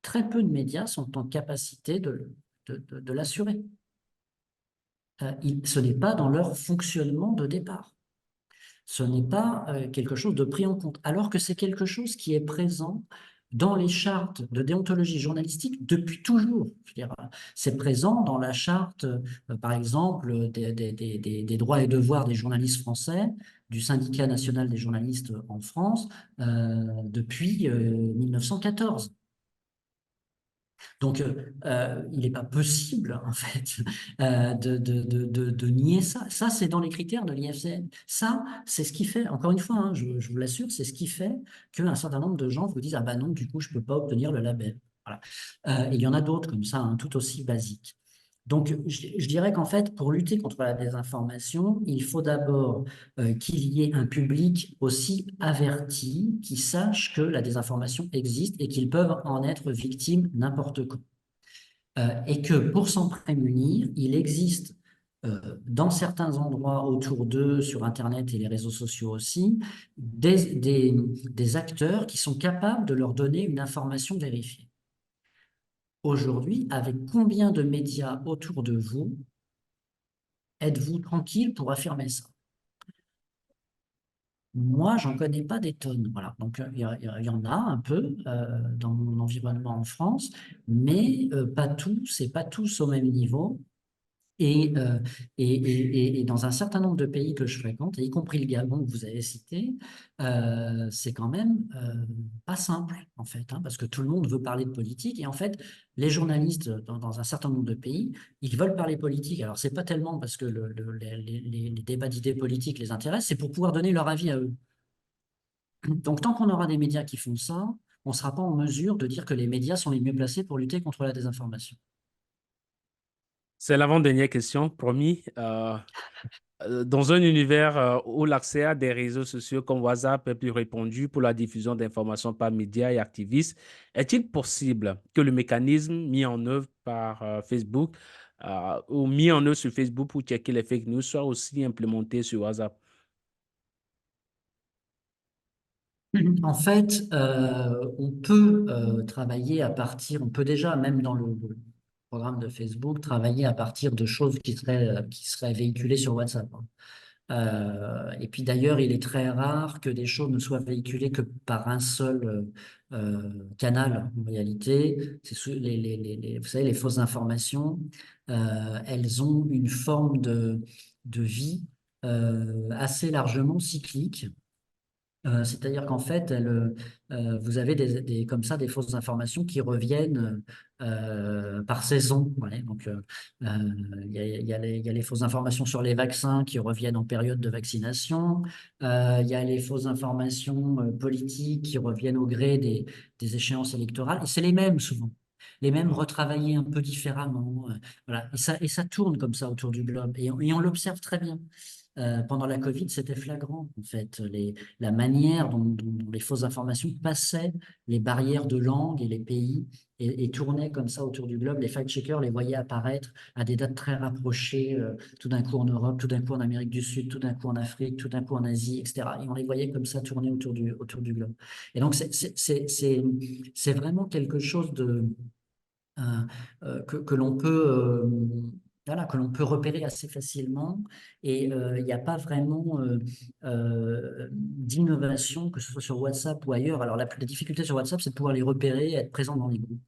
très peu de médias sont en capacité de l'assurer. Ce n'est pas dans leur fonctionnement de départ. Ce n'est pas quelque chose de pris en compte, alors que c'est quelque chose qui est présent dans les chartes de déontologie journalistique depuis toujours. Je veux dire, c'est présent dans la charte, par exemple, des droits et devoirs des journalistes français, du syndicat national des journalistes en France, depuis 1914. Donc, il n'est pas possible, en fait, de nier ça. Ça, c'est dans les critères de l'IFCN. Ça, c'est ce qui fait, encore une fois, hein, je vous l'assure, c'est ce qui fait qu'un certain nombre de gens vous disent, ah ben non, du coup, je ne peux pas obtenir le label. Voilà. Et il y en a d'autres comme ça, hein, tout aussi basiques. Donc, je dirais qu'en fait, pour lutter contre la désinformation, il faut d'abord qu'il y ait un public aussi averti, qui sache que la désinformation existe et qu'ils peuvent en être victimes n'importe quand. Et que pour s'en prémunir, il existe dans certains endroits autour d'eux, sur Internet et les réseaux sociaux aussi, des acteurs qui sont capables de leur donner une information vérifiée. Aujourd'hui, avec combien de médias autour de vous êtes-vous tranquille pour affirmer ça? Moi, j'en connais pas des tonnes. Voilà. Donc, il y en a un peu dans mon environnement en France, mais pas tous et pas tous au même niveau. Et, et dans un certain nombre de pays que je fréquente, y compris le Gabon que vous avez cité, c'est quand même pas simple, en fait, hein, parce que tout le monde veut parler de politique. Et en fait, les journalistes dans un certain nombre de pays, ils veulent parler politique. Alors, c'est pas tellement parce que les débats d'idées politiques les intéressent, c'est pour pouvoir donner leur avis à eux. Donc, tant qu'on aura des médias qui font ça, on ne sera pas en mesure de dire que les médias sont les mieux placés pour lutter contre la désinformation. C'est l'avant-dernière question, promis. Dans un univers où l'accès à des réseaux sociaux comme WhatsApp est plus répandu pour la diffusion d'informations par médias et activistes, est-il possible que le mécanisme mis en œuvre par Facebook ou mis en œuvre sur Facebook pour checker les fake news soit aussi implémenté sur WhatsApp? En fait, on peut travailler à partir, on peut déjà, même dans le programme de Facebook, travailler à partir de choses qui seraient véhiculées sur WhatsApp, hein. Et puis d'ailleurs, il est très rare que des choses ne soient véhiculées que par un seul canal. En réalité, vous savez, les fausses informations, elles ont une forme de vie assez largement cyclique. C'est-à-dire qu'en fait, vous avez comme ça des fausses informations qui reviennent par saison. Ouais. Donc, il y a les fausses informations sur les vaccins qui reviennent en période de vaccination. Il y a les fausses informations politiques qui reviennent au gré des échéances électorales. Et c'est les mêmes souvent. Les mêmes retravaillés un peu différemment. Voilà. Et ça tourne comme ça autour du globe. Et on l'observe très bien. Pendant la Covid, c'était flagrant, en fait, la manière dont les fausses informations passaient les barrières de langue et les pays et tournaient comme ça autour du globe. Les fact-checkers les voyaient apparaître à des dates très rapprochées, tout d'un coup en Europe, tout d'un coup en Amérique du Sud, tout d'un coup en Afrique, tout d'un coup en Asie, etc. Et on les voyait comme ça tourner autour du globe. Et donc, c'est vraiment quelque chose euh, que l'on peut, voilà, que l'on peut repérer assez facilement. Et il n'y a pas vraiment d'innovation, que ce soit sur WhatsApp ou ailleurs. Alors, la difficulté sur WhatsApp, c'est de pouvoir les repérer et être présent dans les groupes.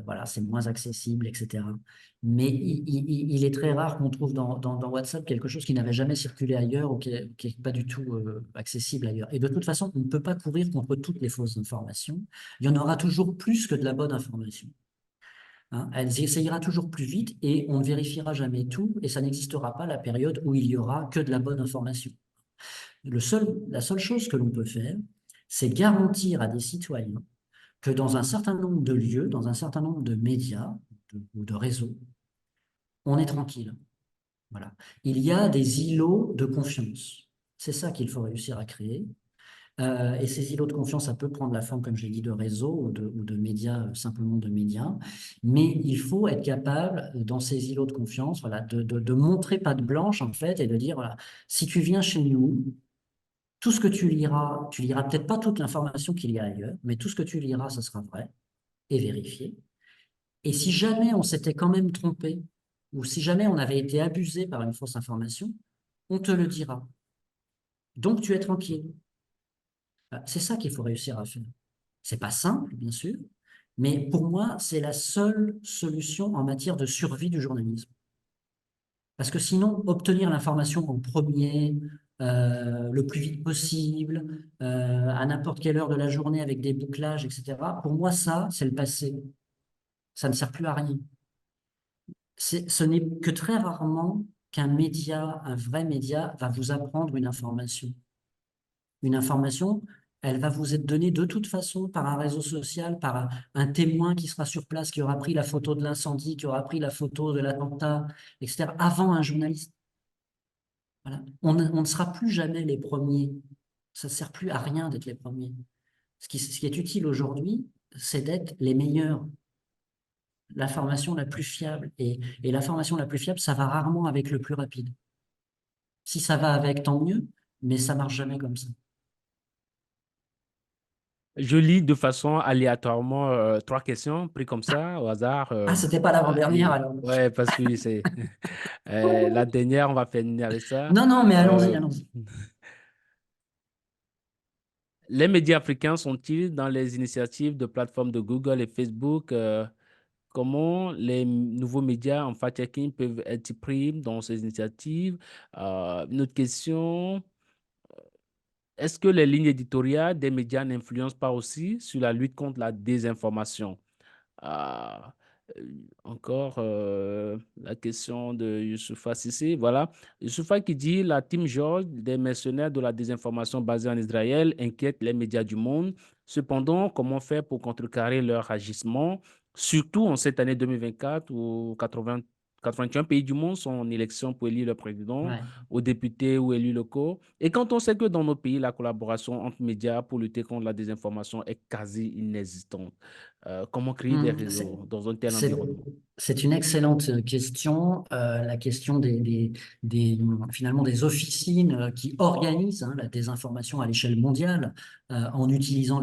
Voilà, c'est moins accessible, etc. Mais il est très rare qu'on trouve dans WhatsApp quelque chose qui n'avait jamais circulé ailleurs ou qui n'est pas du tout accessible ailleurs. Et de toute façon, on ne peut pas courir contre toutes les fausses informations. Il y en aura toujours plus que de la bonne information. Hein. Ça ira toujours plus vite et on ne vérifiera jamais tout et ça n'existera pas la période où il y aura que de la bonne information. La seule chose que l'on peut faire, c'est garantir à des citoyens que dans un certain nombre de lieux, dans un certain nombre de médias ou de réseaux, on est tranquille. Voilà. Il y a des îlots de confiance. C'est ça qu'il faut réussir à créer. Et ces îlots de confiance, ça peut prendre la forme, comme j'ai dit, de réseaux ou de médias, simplement de médias. Mais il faut être capable, dans ces îlots de confiance, voilà, de montrer patte blanche, en fait, et de dire, voilà, si tu viens chez nous, tout ce que tu liras peut-être pas toute l'information qu'il y a ailleurs, mais tout ce que tu liras, ça sera vrai et vérifié. Et si jamais on s'était quand même trompé, ou si jamais on avait été abusé par une fausse information, on te le dira. Donc tu es tranquille. C'est ça qu'il faut réussir à faire. C'est pas simple, bien sûr, mais pour moi, c'est la seule solution en matière de survie du journalisme. Parce que sinon, obtenir l'information en premier, le plus vite possible, à n'importe quelle heure de la journée avec des bouclages, etc., pour moi, ça, c'est le passé. Ça ne sert plus à rien. Ce n'est que très rarement qu'un média, un vrai média, va vous apprendre une information. Une information, elle va vous être donnée de toute façon par un réseau social, par un témoin qui sera sur place, qui aura pris la photo de l'incendie, qui aura pris la photo de l'attentat, etc., avant un journaliste. Voilà. On ne sera plus jamais les premiers. Ça ne sert plus à rien d'être les premiers. Ce qui est utile aujourd'hui, c'est d'être les meilleurs, l'information la plus fiable. Et l'information la plus fiable, ça va rarement avec le plus rapide. Si ça va avec, tant mieux, mais ça marche jamais comme ça. Je lis de façon aléatoirement trois questions, pris comme ça, au hasard. Ah, c'était pas l'avant-dernière Et alors. ouais, parce que c'est la dernière, on va finir avec ça. Non, non, mais allons-y, Euh, allons-y. Les médias africains sont-ils dans les initiatives de plateformes de Google et Facebook? Comment les nouveaux médias en fact-checking peuvent être pris dans ces initiatives? Une autre question, est-ce que les lignes éditoriales des médias n'influencent pas aussi sur la lutte contre la désinformation? Ah, encore la question de Youssoufa Sissi. Voilà. Youssoufa qui dit la Team George, des mercenaires de la désinformation basée en Israël, inquiète les médias du monde. Cependant, comment faire pour contrecarrer leur agissement, surtout en cette année 2024 où 81 pays du monde sont en élection pour élire le président, Ouais. aux députés ou élus locaux. Et quand on sait que dans nos pays, la collaboration entre médias pour lutter contre la désinformation est quasi inexistante. Comment créer des Hum, C'est réseaux dans un tel c'est- environnement? c'est une excellente question. La question finalement des officines qui organisent la désinformation à l'échelle mondiale en utilisant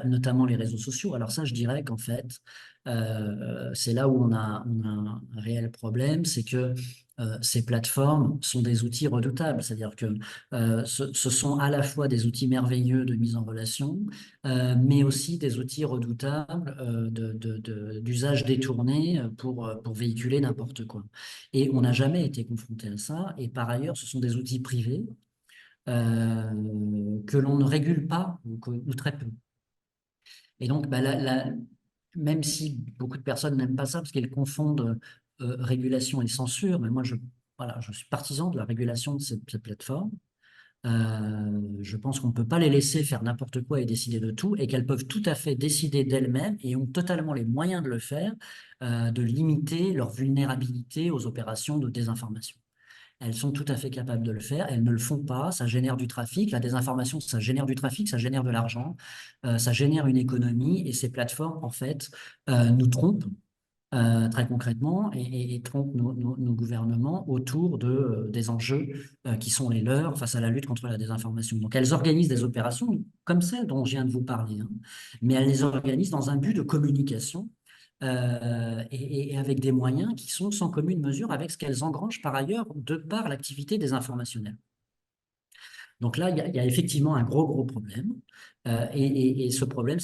notamment les réseaux sociaux. Alors ça, je dirais qu'en fait, c'est là où on a un réel problème, c'est que ces plateformes sont des outils redoutables. C'est-à-dire que ce sont à la fois des outils merveilleux de mise en relation, mais aussi des outils redoutables d'usage détourné pour véhiculer n'importe quoi. Et on n'a jamais été confronté à ça. Et par ailleurs, ce sont des outils privés que l'on ne régule pas ou très peu. Et donc, même si beaucoup de personnes n'aiment pas ça parce qu'elles confondent régulation et censure, mais moi, voilà, je suis partisan de la régulation de cette plateforme. Je pense qu'on ne peut pas les laisser faire n'importe quoi et décider de tout, et qu'elles peuvent tout à fait décider d'elles-mêmes et ont totalement les moyens de le faire, de limiter leur vulnérabilité aux opérations de désinformation. Elles sont tout à fait capables de le faire, elles ne le font pas, ça génère du trafic, la désinformation, ça génère du trafic, ça génère de l'argent, ça génère une économie, et ces plateformes, en fait, nous trompent très concrètement, et trompent nos gouvernements autour des enjeux qui sont les leurs face à la lutte contre la désinformation. Donc elles organisent des opérations comme celle dont je viens de vous parler, hein, mais elles les organisent dans un but de communication et avec des moyens qui sont sans commune mesure avec ce qu'elles engrangent par ailleurs de par l'activité désinformationnelle. Donc là, il y a effectivement un gros problème. Et ce problème,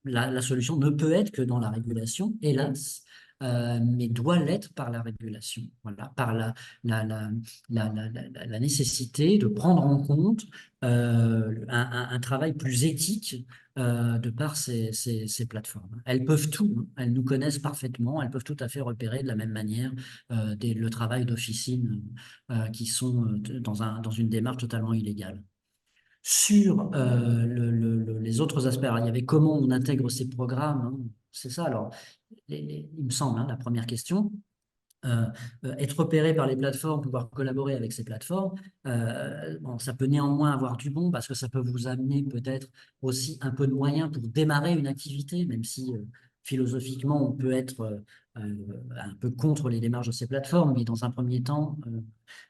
la solution ne peut être que dans la régulation, hélas, mais doit l'être par la régulation, voilà, par la, la, la nécessité de prendre en compte un travail plus éthique de par ces plateformes. Elles peuvent tout, hein. Elles nous connaissent parfaitement, elles peuvent tout à fait repérer de la même manière le travail d'officine qui sont dans une démarche totalement illégale. Sur les autres aspects, alors, il y avait comment on intègre ces programmes, hein, c'est ça. Alors, il me semble, hein, la première question, euh, être repéré par les plateformes, pouvoir collaborer avec ces plateformes, bon, ça peut néanmoins avoir du bon parce que ça peut vous amener peut-être aussi un peu de moyens pour démarrer une activité, même si philosophiquement on peut être un peu contre les démarches de ces plateformes, mais dans un premier temps,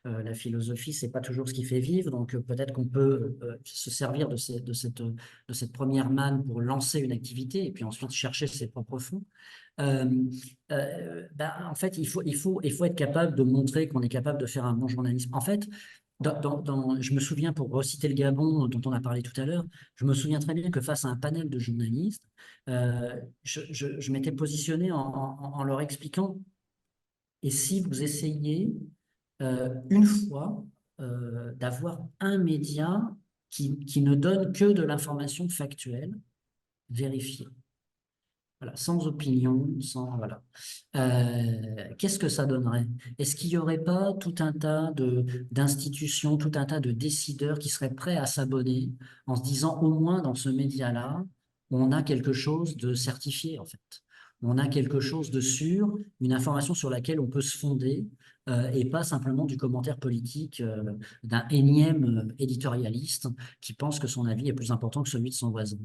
la philosophie, c'est pas toujours ce qui fait vivre, donc peut-être qu'on peut se servir de cette première manne pour lancer une activité et puis ensuite chercher ses propres fonds. Euh, En fait, il faut être capable de montrer qu'on est capable de faire un bon journalisme. En fait, je me souviens, pour reciter le Gabon dont on a parlé tout à l'heure, je me souviens très bien que face à un panel de journalistes, je m'étais positionné en leur expliquant, et si vous essayez une fois d'avoir un média qui ne donne que de l'information factuelle, vérifiée. Voilà, sans opinion, sans voilà. Qu'est-ce que ça donnerait? Est-ce qu'il n'y aurait pas tout un tas d'institutions, tout un tas de décideurs qui seraient prêts à s'abonner en se disant au moins dans ce média-là, on a quelque chose de certifié en fait. On a quelque chose de sûr, une information sur laquelle on peut se fonder et pas simplement du commentaire politique d'un énième éditorialiste qui pense que son avis est plus important que celui de son voisin.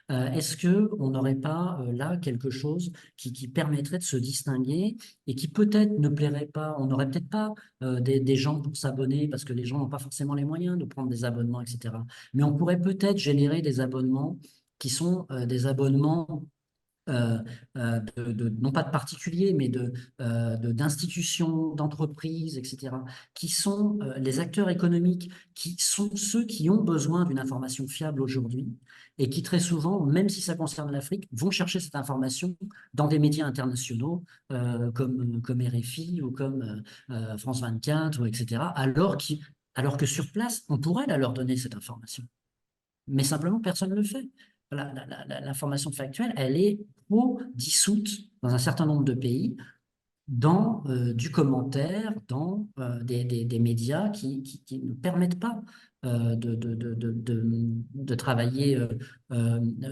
Est-ce qu'on n'aurait pas là quelque chose qui permettrait de se distinguer et qui peut-être ne plairait pas, on n'aurait peut-être pas des gens pour s'abonner parce que les gens n'ont pas forcément les moyens de prendre des abonnements, etc. Mais on pourrait peut-être générer des abonnements qui sont des abonnements euh, non pas de particuliers, mais d'institutions, d'entreprises, etc., qui sont les acteurs économiques, qui sont ceux qui ont besoin d'une information fiable aujourd'hui et qui très souvent, même si ça concerne l'Afrique, vont chercher cette information dans des médias internationaux comme RFI ou comme France 24, ou etc., alors que sur place, on pourrait leur donner cette information. Mais simplement, personne ne le fait. L'information factuelle, elle est trop dissoute dans un certain nombre de pays, dans du commentaire, dans des médias qui ne permettent pas de travailler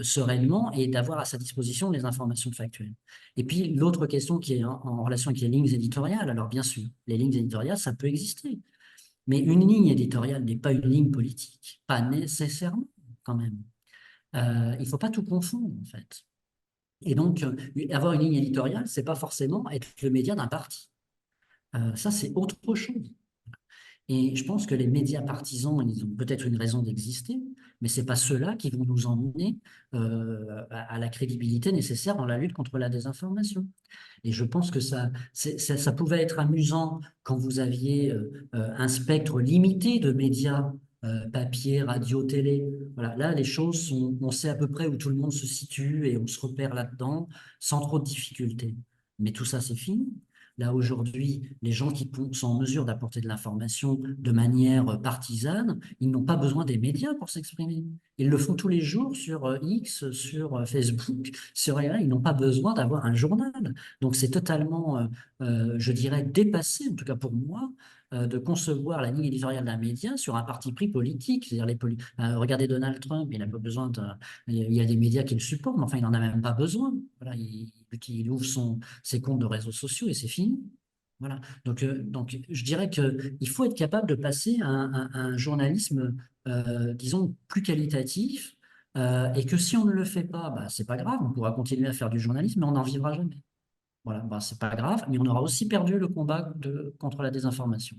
sereinement et d'avoir à sa disposition les informations factuelles. Et puis l'autre question qui est en relation avec les lignes éditoriales, alors bien sûr, les lignes éditoriales, ça peut exister, mais une ligne éditoriale n'est pas une ligne politique, pas nécessairement quand même. Il ne faut pas tout confondre, en fait. Et donc, avoir une ligne éditoriale, c'est pas forcément être le média d'un parti. Ça, c'est autre chose. Et je pense que les médias partisans, ils ont peut-être une raison d'exister, mais c'est pas ceux-là qui vont nous emmener à la crédibilité nécessaire dans la lutte contre la désinformation. Et je pense que ça pouvait être amusant quand vous aviez un spectre limité de médias, papier, radio, télé. Voilà, là, les choses sont, on sait à peu près où tout le monde se situe et on se repère là-dedans sans trop de difficultés. Mais tout ça, c'est fini. Là, aujourd'hui, les gens qui sont en mesure d'apporter de l'information de manière partisane, ils n'ont pas besoin des médias pour s'exprimer. Ils le font tous les jours sur X, sur Facebook, sur rien. Ils n'ont pas besoin d'avoir un journal. Donc, c'est totalement, je dirais, dépassé, en tout cas pour moi, de concevoir la ligne éditoriale d'un média sur un parti pris politique. C'est-à-dire, regardez Donald Trump, il n'a pas besoin de. Il y a des médias qui le supportent, mais enfin, il n'en a même pas besoin. Voilà, il ouvre ses comptes de réseaux sociaux et c'est fini. Voilà. Donc, je dirais qu'il faut être capable de passer à un journalisme, disons, plus qualitatif, et que si on ne le fait pas, bah, c'est pas grave, on pourra continuer à faire du journalisme, mais on n'en vivra jamais. Voilà, bah, c'est pas grave, mais on aura aussi perdu le combat contre la désinformation.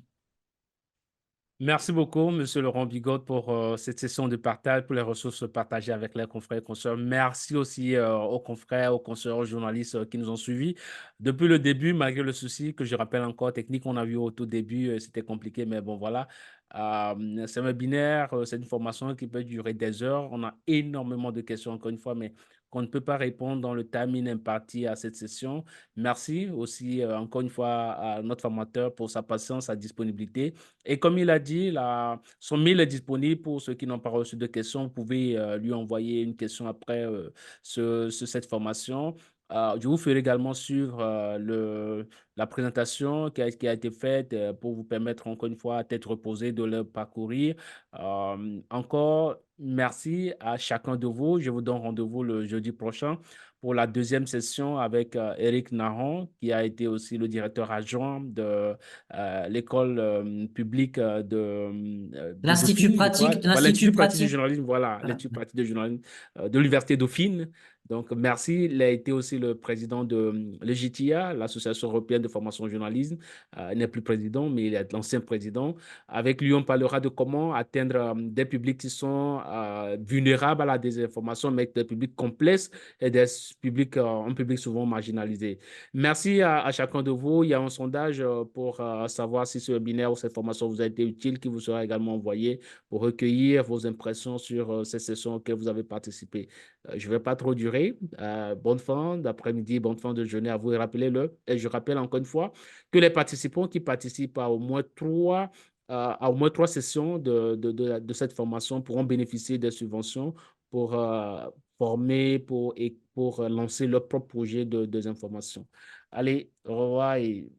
Merci beaucoup, Monsieur Laurent Bigot, pour cette session de partage, pour les ressources partagées avec les confrères et consoeurs. Merci aussi aux confrères, aux consoeurs, aux journalistes qui nous ont suivis. Depuis le début, malgré le souci que je rappelle encore technique qu'on a vu au tout début, c'était compliqué, mais bon, voilà. C'est un webinaire, c'est une formation qui peut durer des heures. On a énormément de questions, encore une fois, mais qu'on ne peut pas répondre dans le timing imparti à cette session. Merci aussi, encore une fois, à notre formateur pour sa patience, sa disponibilité. Et comme il a dit, son mail est disponible pour ceux qui n'ont pas reçu de questions. Vous pouvez lui envoyer une question après cette formation. Je vous ferai également suivre la présentation qui a été faite pour vous permettre encore une fois à tête reposée de le parcourir. Encore merci à chacun de vous. Je vous donne rendez-vous le jeudi prochain pour la deuxième session avec Eric Naron, qui a été aussi le directeur adjoint de l'école publique de Dauphine, je crois. Voilà, l'Institut pratique du journalisme, voilà, Voilà. l'Institut pratique du journalisme de l'Université Dauphine. Donc, merci. Il a été aussi le président de l'EGTIA, l'Association européenne de formation au journalisme. Il n'est plus président, mais il est l'ancien président. Avec lui, on parlera de comment atteindre des publics qui sont vulnérables à la désinformation, mais des publics complexes et des publics, un public souvent marginalisé. Merci à chacun de vous. Il y a un sondage pour savoir si ce webinaire ou cette formation vous a été utile, qui vous sera également envoyé pour recueillir vos impressions sur ces sessions auxquelles vous avez participé. Je ne vais pas trop durer. Bonne fin d'après-midi, bonne fin de journée à vous et rappelez-le. Et je rappelle encore une fois que les participants qui participent à au moins trois sessions de cette formation pourront bénéficier des subventions pour former, pour lancer leur propre projet de désinformation. Allez, au revoir et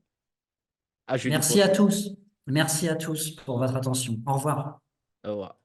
à jeudi Merci à prochain. tous. Merci à tous pour votre attention. Au revoir. Au revoir.